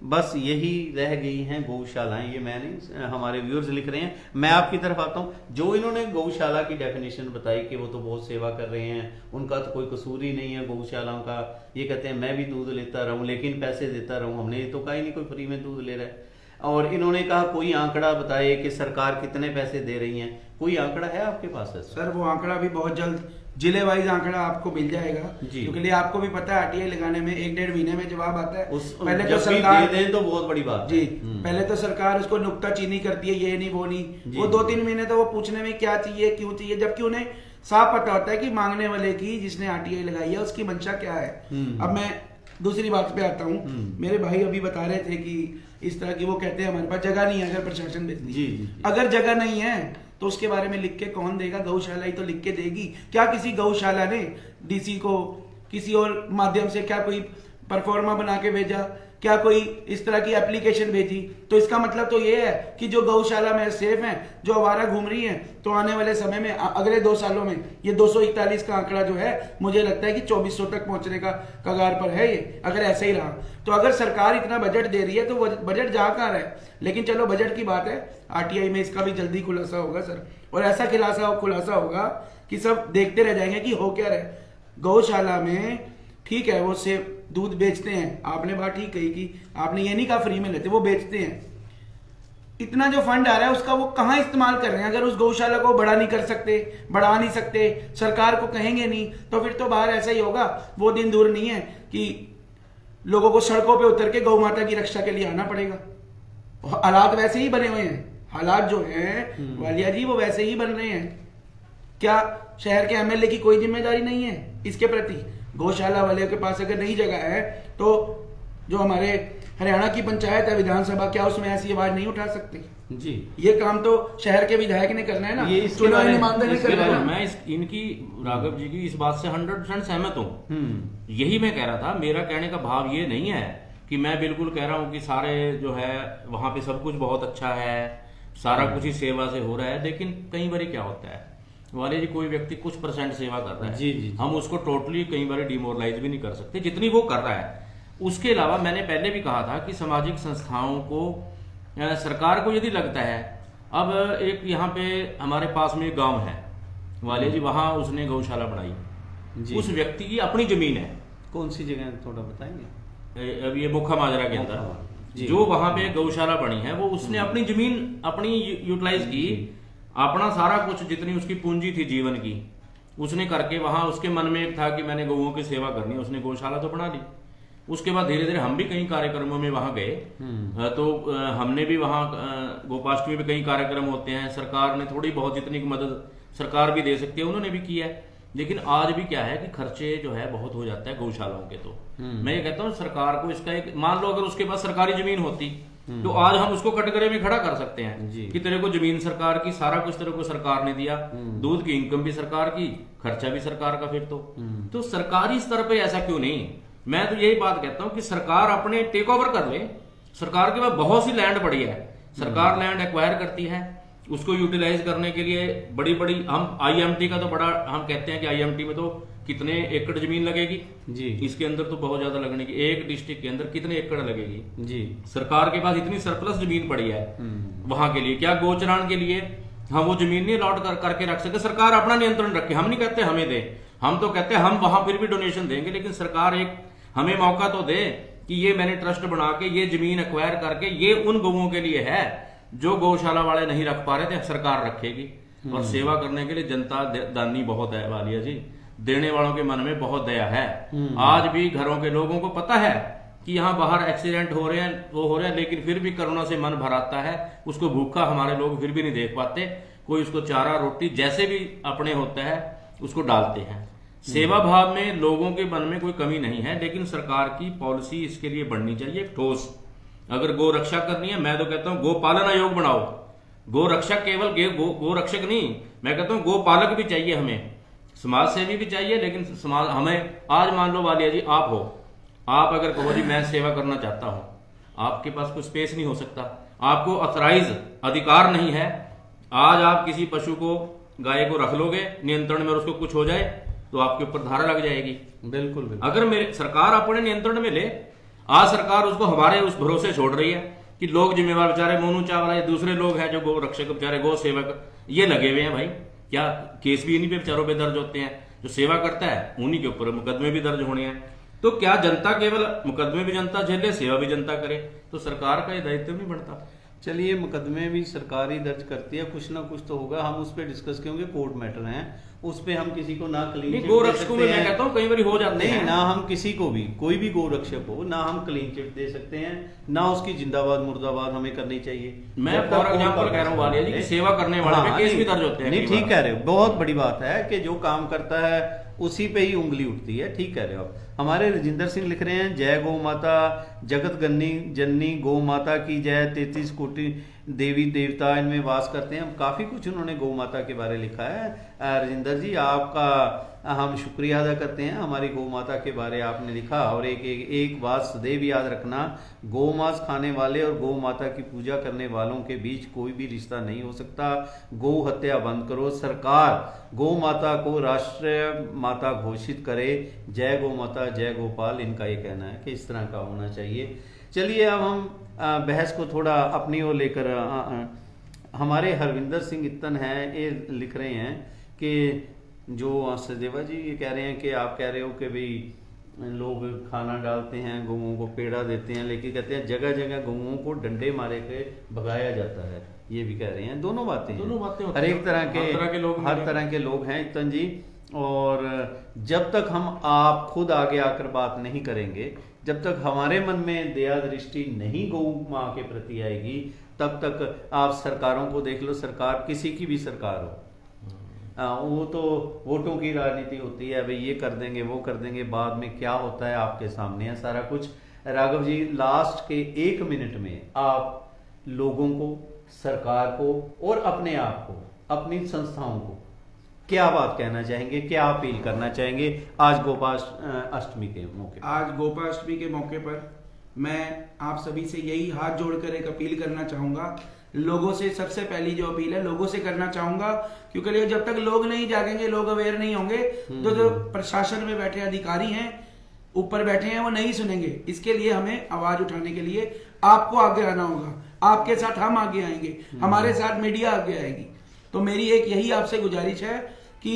बस यही रह गई हैं गौशालाएं। ये मैं नहीं, हमारे व्यूअर्स लिख रहे हैं। मैं आपकी तरफ आता हूं। जो इन्होंने गौशाला की डेफिनेशन बताई कि वो तो बहुत सेवा कर रहे हैं, उनका तो कोई कसूर ही नहीं है गौशालाओं का। ये कहते हैं मैं भी दूध लेता रहूं लेकिन पैसे देता रहूं, हमने तो कहा ही नहीं कोई फ्री में दूध ले रहा है। और इन्होंने कहा कोई आंकड़ा बताए कि सरकार कितने पैसे दे रही है, कोई आंकड़ा है आपके पास? है सर वो आंकड़ा भी बहुत जल्द जिले वाइज आंकड़ा आपको मिल जाएगा, क्योंकि आपको भी पता है आरटीआई लगाने में 1-1.5 महीने में जवाब आता है। पहले तो सरकार दे दें तो बहुत बड़ी बात जी, पहले तो सरकार उसको नुक्ताचीनी करती है, ये नहीं वो नहीं, वो 2-3 महीने तो वो पूछने में क्या चाहिए क्यों चाहिए, जबकि उन्हें साफ पता होता है कि मांगने वाले की, जिसने आरटीआई लगाई है, उसकी मंशा क्या है। अब मैं दूसरी बात पे आता हूँ। मेरे भाई अभी बता रहे थे कि इस तरह की, वो कहते हैं हमारे पास जगह नहीं है, अगर प्रशासन देती है, अगर जगह नहीं है तो उसके बारे में लिख के कौन देगा? गौशाला ही तो लिख के देगी। क्या किसी गौशाला ने डीसी को किसी और माध्यम से क्या कोई परफॉर्मा बना के भेजा? क्या कोई इस तरह की एप्लीकेशन भेजी? तो इसका मतलब तो ये है कि जो गौशाला में सेफ हैं, जो आवारा घूम रही हैं, तो आने वाले समय में अगले 2 सालों में ये 241 का आंकड़ा जो है, मुझे लगता है कि 2400 तक पहुंचने का कगार पर है ये, अगर ऐसे ही रहा तो। अगर सरकार इतना बजट दे रही है तो बजट जा कहाँ है? लेकिन चलो बजट की बात है, आरटीआई में इसका भी जल्दी खुलासा होगा सर, और ऐसा खुलासा होगा कि सब देखते रह जाएंगे कि हो क्या रहे। गौशाला में ठीक है वो सेब दूध बेचते हैं, आपने बात ठीक कही कि आपने ये नहीं कहा फ्री में लेते, वो बेचते हैं। इतना जो फंड आ रहा है उसका वो कहाँ इस्तेमाल कर रहे हैं? अगर उस गौशाला को बढ़ा नहीं सकते, सरकार को कहेंगे नहीं, तो फिर तो बाहर ऐसा ही होगा। वो दिन दूर नहीं है कि लोगों को सड़कों पे उतर के गौ माता की रक्षा के लिए आना पड़ेगा। हालात वैसे ही बने हुए हैं, हालात जो हैं वालिया जी वो वैसे ही बन रहे हैं। क्या शहर के एमएलए की कोई जिम्मेदारी नहीं है इसके प्रति? गौशाला वाले के पास अगर नहीं जगह है तो जो हमारे हरियाणा की पंचायत है, विधानसभा, क्या उसमें ऐसी आवाज नहीं उठा सकती? जी, ये काम तो शहर के विधायक ने करना है ना, ये चुनावी ईमानदारी करना है ना। मैं इनकी राघव जी की इस बात से 100% सहमत हूँ। यही मैं कह रहा था, मेरा कहने का भाव ये नहीं है कि मैं बिल्कुल कह रहा हूँ कि सारे जो है वहां पे सब कुछ बहुत अच्छा है, सारा कुछ ही सेवा से हो रहा है। लेकिन कई बार क्या होता है वाले जी, कोई व्यक्ति कुछ % सेवा कर रहा है, जी, जी, जी। हम उसको टोटली कई बार डिमोरलाइज भी नहीं कर सकते जितनी वो कर रहा है। उसके अलावा मैंने पहले भी कहा था कि सामाजिक संस्थाओं को सरकार को यदि लगता है, अब एक यहाँ पे हमारे पास में गांव है वाले जी, वहां उसने गौशाला बनाई, उस व्यक्ति की अपनी जमीन है। कौन सी जगह थोड़ा बताएंगे? अब ये बोखा माजरा के अंदर जो वहां पे गौशाला बनी है, वो उसने अपनी जमीन अपनी यूटिलाइज की, अपना सारा कुछ जितनी उसकी पूंजी थी जीवन की उसने करके, वहां उसके मन में एक था कि मैंने गौओं की सेवा करनी है, उसने गौशाला तो बना ली। उसके बाद धीरे धीरे हम भी कई कार्यक्रमों में वहां गए, तो हमने भी वहां गोपाष्टमी में कई कार्यक्रम होते हैं, सरकार ने थोड़ी बहुत जितनी मदद सरकार भी दे सकती है उन्होंने भी किया है। लेकिन आज भी क्या है कि खर्चे जो है बहुत हो जाता है गौशालाओं के। तो मैं ये कहता हूँ सरकार को इसका एक, मान लो अगर उसके पास सरकारी जमीन होती तो आज हम उसको कटघरे में खड़ा कर सकते हैं कि तेरे को जमीन सरकार की, सारा कुछ तेरे को सरकार ने दिया, दूध की इनकम भी सरकार की, खर्चा भी सरकार का। फिर तो सरकारी स्तर पे ऐसा क्यों नहीं? मैं तो यही बात कहता हूँ कि सरकार अपने टेक ओवर कर ले। सरकार के पास बहुत सी लैंड पड़ी है, सरकार लैंड एक्वायर करती है, उसको यूटिलाइज करने के लिए बड़ी बड़ी, हम आईएमटी का तो बड़ा हम कहते हैं कि आईएमटी में तो कितने एकड़ जमीन लगेगी जी, इसके अंदर तो बहुत ज्यादा लगने की, एक डिस्ट्रिक्ट के अंदर कितने एकड़ लगेगी जी। सरकार के पास इतनी सरप्लस जमीन पड़ी है वहां के लिए, क्या गोचरान के लिए हम वो जमीन नहीं अलॉट करके रख सकते? सरकार अपना नियंत्रण रखे, हम नहीं कहते हमें दे, हम तो कहते हैं हम वहां फिर भी डोनेशन देंगे, लेकिन सरकार एक हमें मौका तो दे कि ये मैंने ट्रस्ट बना के ये जमीन एक्वायर करके ये उन गौओं के लिए है जो गौशाला वाले नहीं रख पा रहे थे, सरकार रखेगी। और सेवा करने के लिए जनता दानी बहुत है वालिया जी, देने वालों के मन में बहुत दया है। आज भी घरों के लोगों को पता है कि यहाँ बाहर एक्सीडेंट हो रहे हैं, वो हो रहे हैं, लेकिन फिर भी करुणा से मन भर आता है। उसको भूखा हमारे लोग फिर भी नहीं देख पाते, कोई उसको चारा रोटी जैसे भी अपने होता है उसको डालते हैं। सेवा भाव में लोगों के मन में कोई कमी नहीं है, लेकिन सरकार की पॉलिसी इसके लिए बढ़नी चाहिए ठोस। अगर गो रक्षा करनी है, मैं तो कहता हूँ गो पालन आयोग बनाओ। गो रक्षक केवल गो रक्षक नहीं, मैं कहता हूँ गो पालक भी चाहिए, हमें समाज सेवी भी चाहिए। लेकिन समाज हमें, आज मान लो वालिया जी आप हो, आप अगर कहो जी मैं सेवा करना चाहता हूं, आपके पास कोई स्पेस नहीं हो सकता, आपको ऑथराइज अधिकार नहीं है। आज आप किसी पशु को, गाय को रख लोगे नियंत्रण में और उसको कुछ हो जाए तो आपके ऊपर धारा लग जाएगी। बिल्कुल, बिल्कुल। अगर मेरे सरकार अपने नियंत्रण में ले, आज सरकार उसको हमारे उस भरोसे छोड़ रही है कि लोग जिम्मेवार, बेचारे मोनू चावला या दूसरे लोग हैं जो गो रक्षक, बेचारे गो सेवक ये लगे हुए हैं भाई, क्या केस भी इन्हीं पे बेचारों पे दर्ज होते हैं? जो सेवा करता है उन्हीं के ऊपर मुकदमे भी दर्ज होने हैं। तो क्या जनता केवल मुकदमे भी जनता झेले, सेवा भी जनता करे? तो सरकार का ये दायित्व नहीं बनता। चलिए, मुकदमे भी सरकार ही दर्ज करती है, कुछ ना कुछ तो होगा, हम उस पर डिस्कस करेंगे, कोर्ट मैटर हैं उस पे हम किसी को ना क्लीन चिट गो रक्षकों में मैं कहता हूं कई बार हो जाते हैं, ना हम किसी को भी, कोई भी गो रक्षक हो, ना हम क्लीन चिट दे सकते हैं, ना उसकी जिंदाबाद मुर्दाबाद हमें करनी चाहिए। मैं फॉर एग्जांपल कह रहा हूं वालिया जी कि सेवा करने वाले पे केस भी दर्ज होते हैं। नहीं, ठीक कह रहे हो, बहुत बड़ी बात है कि जो काम करता है उसी पे ही उंगली उठती है, ठीक कह रहे हो आप। हमारे रजिंदर सिंह लिख रहे हैं, जय गौ माता, जगत जननी गौ माता की जय, 33 कोटि देवी देवता इनमें वास करते हैं। काफ़ी कुछ उन्होंने गौ माता के बारे लिखा है। रजिंदर जी, आपका हम शुक्रिया अदा करते हैं, हमारी गौ माता के बारे आपने लिखा। और एक बात सदैव याद रखना, गौ मांस खाने वाले और गौ माता की पूजा करने वालों के बीच कोई भी रिश्ता नहीं हो सकता। गौ हत्या बंद करो, सरकार गौ माता को राष्ट्रीय माता घोषित करे। जय गौ माता, जय गोपाल, इनका ये कहना है कि इस तरह का होना चाहिए। चलिए, अब हम बहस को थोड़ा अपनी ओर लेकर, हमारे हरविंदर सिंह इत्तन हैं, ये लिख रहे हैं कि जो सचदेवा जी ये कह रहे हैं कि आप कह रहे हो कि भाई लोग खाना डालते हैं, गौओं को पेड़ा देते हैं, लेकिन कहते हैं जगह जगह गौओं को डंडे मारे के भगाया जाता है, ये भी कह रहे हैं। दोनों बातें हर एक तरह के लोग, हर तरह के लोग हैं इत्तन जी। और जब तक हम आप खुद आगे आकर बात नहीं करेंगे, जब तक हमारे मन में दया दृष्टि नहीं गौ माँ के प्रति आएगी, तब तक आप सरकारों को देख लो, सरकार किसी की भी सरकार हो, वो तो वोटों की राजनीति होती है, भाई ये कर देंगे वो कर देंगे, बाद में क्या होता है आपके सामने है सारा कुछ। राघव जी, लास्ट के 1 मिनट में आप लोगों को, सरकार को और अपने आप को, अपनी संस्थाओं को क्या बात कहना चाहेंगे, क्या अपील करना चाहेंगे आज गोपाष्टमी के मौके? आज गोपाष्टमी के मौके पर मैं आप सभी से यही हाथ जोड़कर एक अपील करना चाहूंगा। लोगों से सबसे पहली जो अपील है लोगों से करना चाहूंगा, क्योंकि जब तक लोग नहीं जागेंगे, लोग अवेयर नहीं होंगे, तो जो प्रशासन में बैठे अधिकारी हैं ऊपर बैठे हैं वो नहीं सुनेंगे। इसके लिए हमें आवाज उठाने के लिए आपको आगे आना होगा, आपके साथ हम आगे आएंगे, हमारे साथ मीडिया आगे आएगी। तो मेरी एक यही आपसे गुजारिश है कि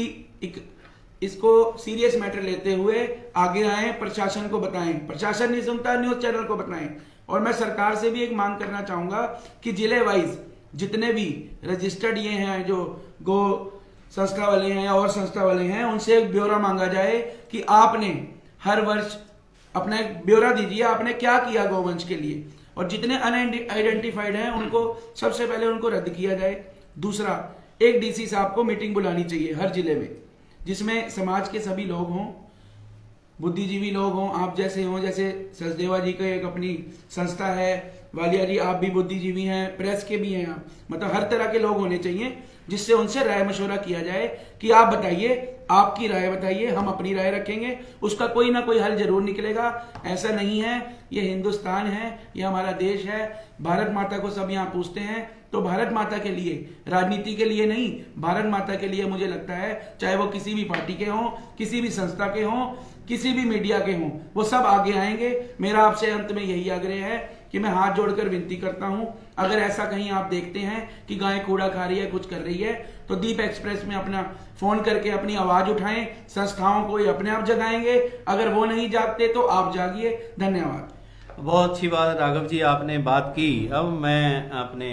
इसको सीरियस मैटर लेते हुए आगे आए, प्रशासन को बताएं। प्रशासन नहीं सुनता, न्यूज चैनल को बताएं। और मैं सरकार से भी एक मांग करना चाहूंगा कि जिले वाइज जितने भी रजिस्टर्ड ये हैं जो गो संस्था वाले हैं या और संस्था वाले हैं, उनसे एक ब्यौरा मांगा जाए कि आपने हर वर्ष अपना एक ब्यौरा दीजिए, आपने क्या किया गौवंश के लिए। और जितने अनआइडेंटिफाइड हैं उनको सबसे पहले उनको रद्द किया जाए। दूसरा, एक डीसी साहब को मीटिंग बुलानी चाहिए हर जिले में, जिसमें समाज के सभी लोग हों, बुद्धिजीवी लोग हों, आप जैसे हों, जैसे सचदेवा जी का एक अपनी संस्था है, वालिया जी आप भी बुद्धिजीवी हैं, प्रेस के भी हैं आप, मतलब हर तरह के लोग होने चाहिए, जिससे उनसे राय मशवरा किया जाए कि आप बताइए, आपकी राय बताइए, हम अपनी राय रखेंगे, उसका कोई ना कोई हल जरूर निकलेगा। ऐसा नहीं है, ये हिंदुस्तान है, ये हमारा देश है, भारत माता को सब यहाँ पूछते हैं। तो भारत माता के लिए, राजनीति के लिए नहीं, भारत माता के लिए मुझे लगता है चाहे वो किसी भी पार्टी के हों, किसी भी संस्था के हों, किसी भी मीडिया के हों, वो सब आगे आएंगे। मेरा आपसे अंत में यही आग्रह है कि मैं हाथ जोड़कर विनती करता हूं, अगर ऐसा कहीं आप देखते हैं कि गाय कूड़ा खा रही है, कुछ कर रही है, तो दीप एक्सप्रेस में अपना फोन करके अपनी आवाज उठाएं। संस्थाओं को ये अपने आप जगाएंगे, अगर वो नहीं जागते तो आप जागिए। धन्यवाद। बहुत अच्छी बात राघव जी आपने बात की। अब मैं अपने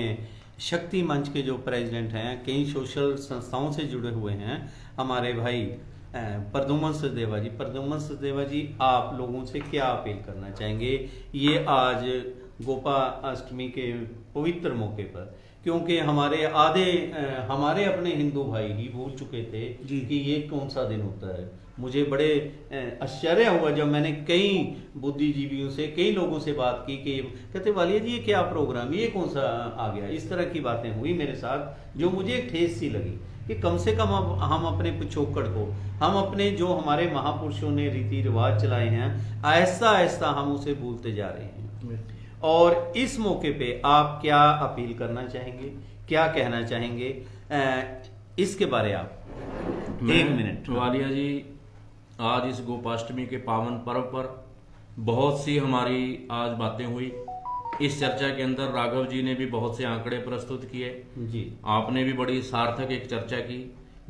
शक्ति मंच के जो प्रेसिडेंट हैं, कई सोशल संस्थाओं से जुड़े हुए हैं, हमारे भाई प्रद्युम्न सचदेवा जी। प्रद्युम्न सचदेवा जी, आप लोगों से क्या अपील करना चाहेंगे ये आज गोपाष्टमी के पवित्र मौके पर, क्योंकि हमारे हमारे अपने हिंदू भाई ही भूल चुके थे कि ये कौन सा दिन होता है। मुझे बड़े आश्चर्य हुआ जब मैंने कई बुद्धिजीवियों से, कई लोगों से बात की कि कहते वालिया जी ये क्या प्रोग्राम, ये कौन सा आ गया। इस तरह की बातें हुई मेरे साथ, जो मुझे एक ठेस सी लगी कि कम से कम हम अपने पिछोकड़ को, हम अपने जो हमारे महापुरुषों ने रीति रिवाज चलाए हैं, आहिस्ता आहिस्ता हम उसे भूलते जा रहे हैं। और इस मौके पे आप क्या अपील करना चाहेंगे, क्या कहना चाहेंगे, इसके बारे आप एक मिनट। वालिया जी, आज इस गोपाष्टमी के पावन पर्व पर बहुत सी हमारी आज बातें हुई। इस चर्चा के अंदर राघव जी ने भी बहुत से आंकड़े प्रस्तुत किए जी, आपने भी बड़ी सार्थक एक चर्चा की।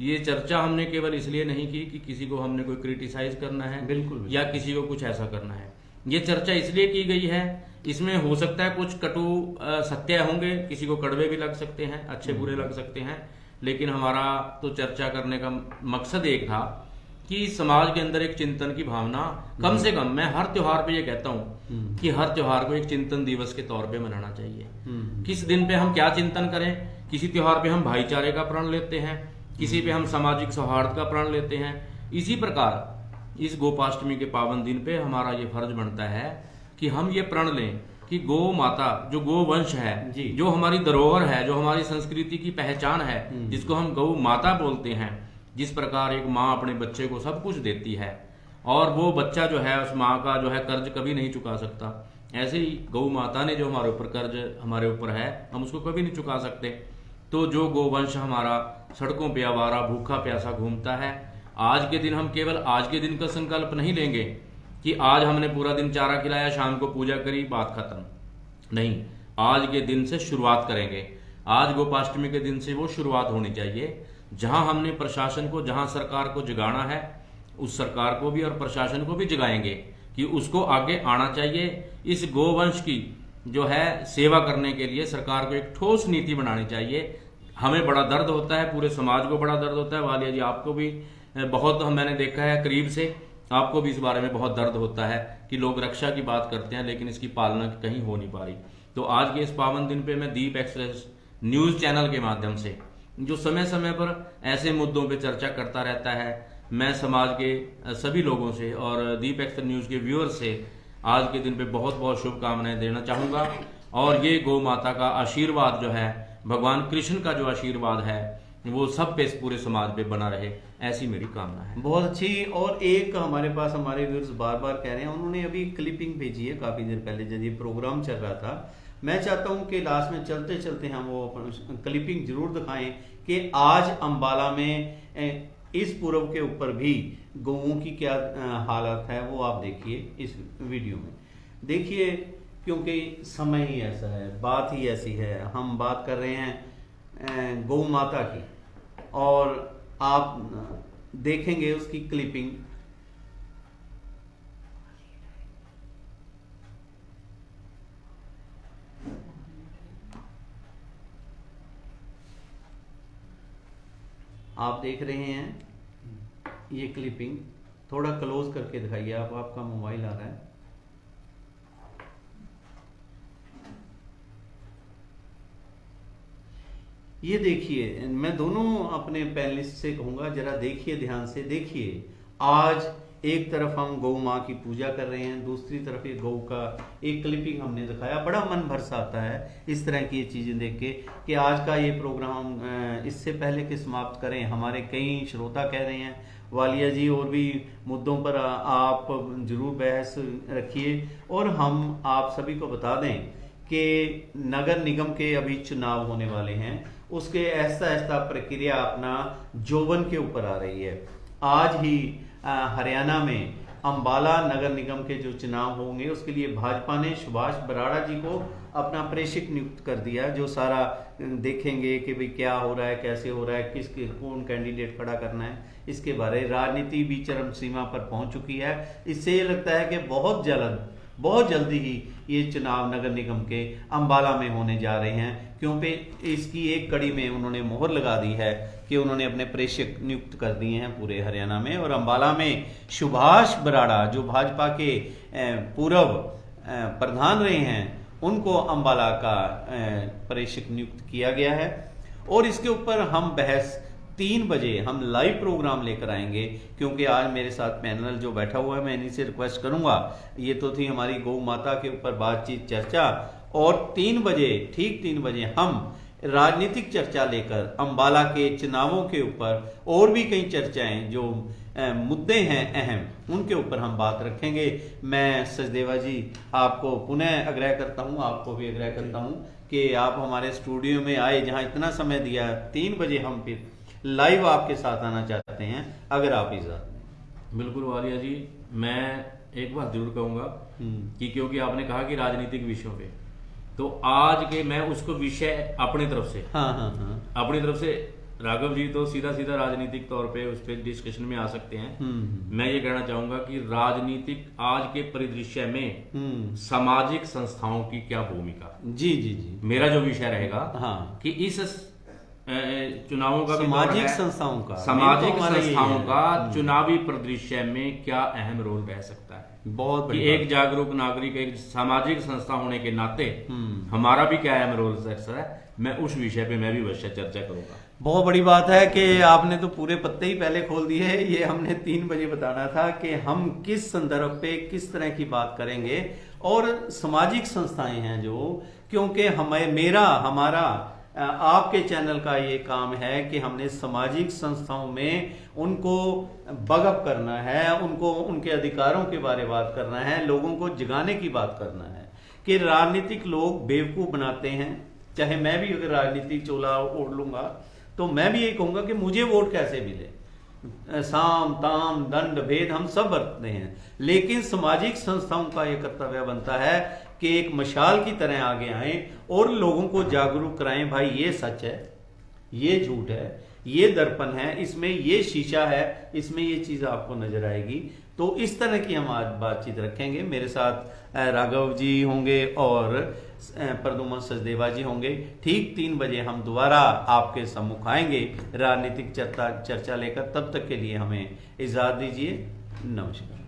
ये चर्चा हमने केवल इसलिए नहीं की कि किसी को हमने कोई क्रिटिसाइज करना है, बिल्कुल, या किसी को कुछ ऐसा करना है। ये चर्चा इसलिए की गई है, इसमें हो सकता है कुछ कटु सत्य होंगे, किसी को कड़वे भी लग सकते हैं, अच्छे बुरे लग सकते हैं, लेकिन हमारा तो चर्चा करने का मकसद एक था कि समाज के अंदर एक चिंतन की भावना, कम से कम मैं हर त्योहार पे ये कहता हूँ कि हर त्योहार को एक चिंतन दिवस के तौर पे मनाना चाहिए। किस दिन पे हम क्या चिंतन करें, किसी त्योहार पे हम भाईचारे का प्रण लेते हैं, किसी पे हम सामाजिक सौहार्द का प्रण लेते हैं। इसी प्रकार इस गोपाष्टमी के पावन दिन पे हमारा ये फर्ज बनता है कि हम ये प्रण लें कि गौ माता, जो गो वंश है, जो हमारी धरोहर है, जो हमारी संस्कृति की पहचान है, जिसको हम गौ माता बोलते हैं, जिस प्रकार एक माँ अपने बच्चे को सब कुछ देती है और वो बच्चा जो है उस माँ का जो है कर्ज कभी नहीं चुका सकता, ऐसे ही गौ माता ने जो हमारे ऊपर कर्ज हमारे ऊपर है, हम उसको कभी नहीं चुका सकते। तो जो गोवंश हमारा सड़कों पे आवारा भूखा प्यासा घूमता है, आज के दिन हम केवल आज के दिन का संकल्प नहीं लेंगे कि आज हमने पूरा दिन चारा खिलाया, शाम को पूजा करी, बात खत्म। नहीं, आज के दिन से शुरुआत करेंगे। आज गोपाष्टमी के दिन से वो शुरुआत होनी चाहिए जहां हमने प्रशासन को, जहां सरकार को जगाना है, उस सरकार को भी और प्रशासन को भी जगाएंगे कि उसको आगे आना चाहिए। इस गोवंश की जो है सेवा करने के लिए सरकार को एक ठोस नीति बनानी चाहिए। हमें बड़ा दर्द होता है, पूरे समाज को बड़ा दर्द होता है। वालिया जी, आपको भी बहुत मैंने देखा है करीब से, आपको भी इस बारे में बहुत दर्द होता है कि लोग रक्षा की बात करते हैं लेकिन इसकी पालना कहीं हो नहीं पा रही। तो आज के इस पावन दिन पे मैं दीप एक्सप्रेस न्यूज चैनल के माध्यम से, जो समय समय पर ऐसे मुद्दों पे चर्चा करता रहता है, मैं समाज के सभी लोगों से और दीप एक्सप्रेस न्यूज के व्यूअर्स से आज के दिन पे बहुत बहुत शुभकामनाएं देना चाहूंगा। और ये गौ माता का आशीर्वाद जो है, भगवान कृष्ण का जो आशीर्वाद है, वो सब पे, पूरे समाज पे बना रहे, ऐसी मेरी कामना है। बहुत अच्छी। और एक हमारे पास हमारे व्यूअर्स बार बार कह रहे हैं, उन्होंने अभी क्लिपिंग भेजी है काफी देर पहले जब ये प्रोग्राम चल रहा था। मैं चाहता हूं कि लास्ट में चलते चलते हम वो क्लिपिंग जरूर दिखाएं कि आज अंबाला में इस पूर्व के ऊपर भी गौओं की क्या हालत है वो आप देखिए इस वीडियो में। देखिए, क्योंकि समय ही ऐसा है, बात ही ऐसी है, हम बात कर रहे हैं गौ माता की, और आप देखेंगे उसकी क्लिपिंग। आप देख रहे हैं ये क्लिपिंग, थोड़ा क्लोज करके दिखाइए आप, आपका मोबाइल आ रहा है। ये देखिए, मैं दोनों अपने पैनलिस्ट से कहूंगा जरा देखिए, ध्यान से देखिए। आज एक तरफ हम गौ माँ की पूजा कर रहे हैं, दूसरी तरफ ये गौ का एक क्लिपिंग हमने दिखाया। बड़ा मन भरसा आता है इस तरह की ये चीजें देख के कि आज का ये प्रोग्राम इससे पहले कि समाप्त करें, हमारे कई श्रोता कह रहे हैं वालिया जी और भी मुद्दों पर आप जरूर बहस रखिए, और हम आप सभी को बता दें कि नगर निगम के अभी चुनाव होने वाले हैं, उसके ऐसा ऐसा प्रक्रिया अपना जोबन के ऊपर आ रही है। आज ही हरियाणा में अंबाला नगर निगम के जो चुनाव होंगे उसके लिए भाजपा ने सुभाष बराड़ा जी को अपना प्रेषक नियुक्त कर दिया, जो सारा देखेंगे कि भाई क्या हो रहा है, कैसे हो रहा है, किसके कौन कैंडिडेट खड़ा करना है, इसके बारे राजनीति भी चरम सीमा पर पहुंच चुकी है। इससे ये लगता है कि बहुत जल्दी ही ये चुनाव नगर निगम के अंबाला में होने जा रहे हैं, क्योंकि इसकी एक कड़ी में उन्होंने मोहर लगा दी है कि उन्होंने अपने प्रेषक नियुक्त कर दिए हैं पूरे हरियाणा में। और अंबाला में सुभाष बराड़ा जो भाजपा के पूर्व प्रधान रहे हैं, उनको अंबाला का प्रेषक नियुक्त किया गया है। और इसके ऊपर हम बहस 3 बजे हम लाइव प्रोग्राम लेकर आएंगे, क्योंकि आज मेरे साथ पैनल जो बैठा हुआ है, मैं इन्हीं से रिक्वेस्ट करूंगा, ये तो थी हमारी गौ माता के ऊपर बातचीत चर्चा, और 3 बजे ठीक 3 बजे हम राजनीतिक चर्चा लेकर अंबाला के चुनावों के ऊपर और भी कई चर्चाएं जो मुद्दे हैं अहम, उनके ऊपर हम बात रखेंगे। मैं सचदेवा जी आपको पुनः आग्रह करता हूं, आपको भी आग्रह करता हूं कि आप हमारे स्टूडियो में आए, जहां इतना समय दिया। 3 बजे हम फिर लाइव आपके साथ आना चाहते हैं, अगर आप इजाजत दें। बिल्कुल वालिया जी, मैं एक बात जरूर कहूंगा कि क्योंकि आपने कहा कि राजनीतिक विषयों पे, तो आज के मैं उसको विषय अपनी तरफ से अपनी तरफ से राघव जी तो सीधा सीधा राजनीतिक तौर पे उस पर डिस्कशन में आ सकते हैं। मैं ये कहना चाहूंगा कि राजनीतिक आज के परिदृश्य में सामाजिक संस्थाओं की क्या भूमिका, जी जी जी, मेरा जो विषय रहेगा कि इस चुनावों का सामाजिक संस्थाओं का चुनावी परिदृश्य में क्या अहम रोल रह सकता है। बहुत कि एक जागरूक नागरिक, एक सामाजिक संस्था होने के नाते हमारा भी क्या अहम रोल रह सकता है, मैं उस विषय पे मैं भी अवश्य चर्चा करूंगा। बहुत बड़ी बात है कि आपने तो पूरे पत्ते ही पहले खोल दिए हैं। ये हमने 3 बजे बताना था कि हम किस संदर्भ पे किस तरह की बात करेंगे, और सामाजिक संस्थाएं हैं जो, क्योंकि हमारा आपके चैनल का ये काम है कि हमने सामाजिक संस्थाओं में उनको बगअप करना है, उनको उनके अधिकारों के बारे में बात करना है, लोगों को जगाने की बात करना है कि राजनीतिक लोग बेवकूफ बनाते हैं। चाहे मैं भी अगर राजनीतिक चोला ओढ़ लूंगा तो मैं भी ये कहूंगा कि मुझे वोट कैसे मिले, साम ताम दंड भेद हम सब बरतते हैं, लेकिन सामाजिक संस्थाओं का ये कर्तव्य बनता है कि एक मशाल की तरह आगे आए और लोगों को जागरूक कराएं, भाई ये सच है, ये झूठ है, ये दर्पण है, इसमें ये शीशा है, इसमें ये चीज आपको नजर आएगी। तो इस तरह की हम आज बातचीत रखेंगे। मेरे साथ राघव जी होंगे और प्रदुमन सचदेवा जी होंगे। ठीक 3 बजे हम दोबारा आपके सम्मुख आएंगे राजनीतिक चर्चा लेकर। तब तक के लिए हमें इजाजत दीजिए। नमस्कार।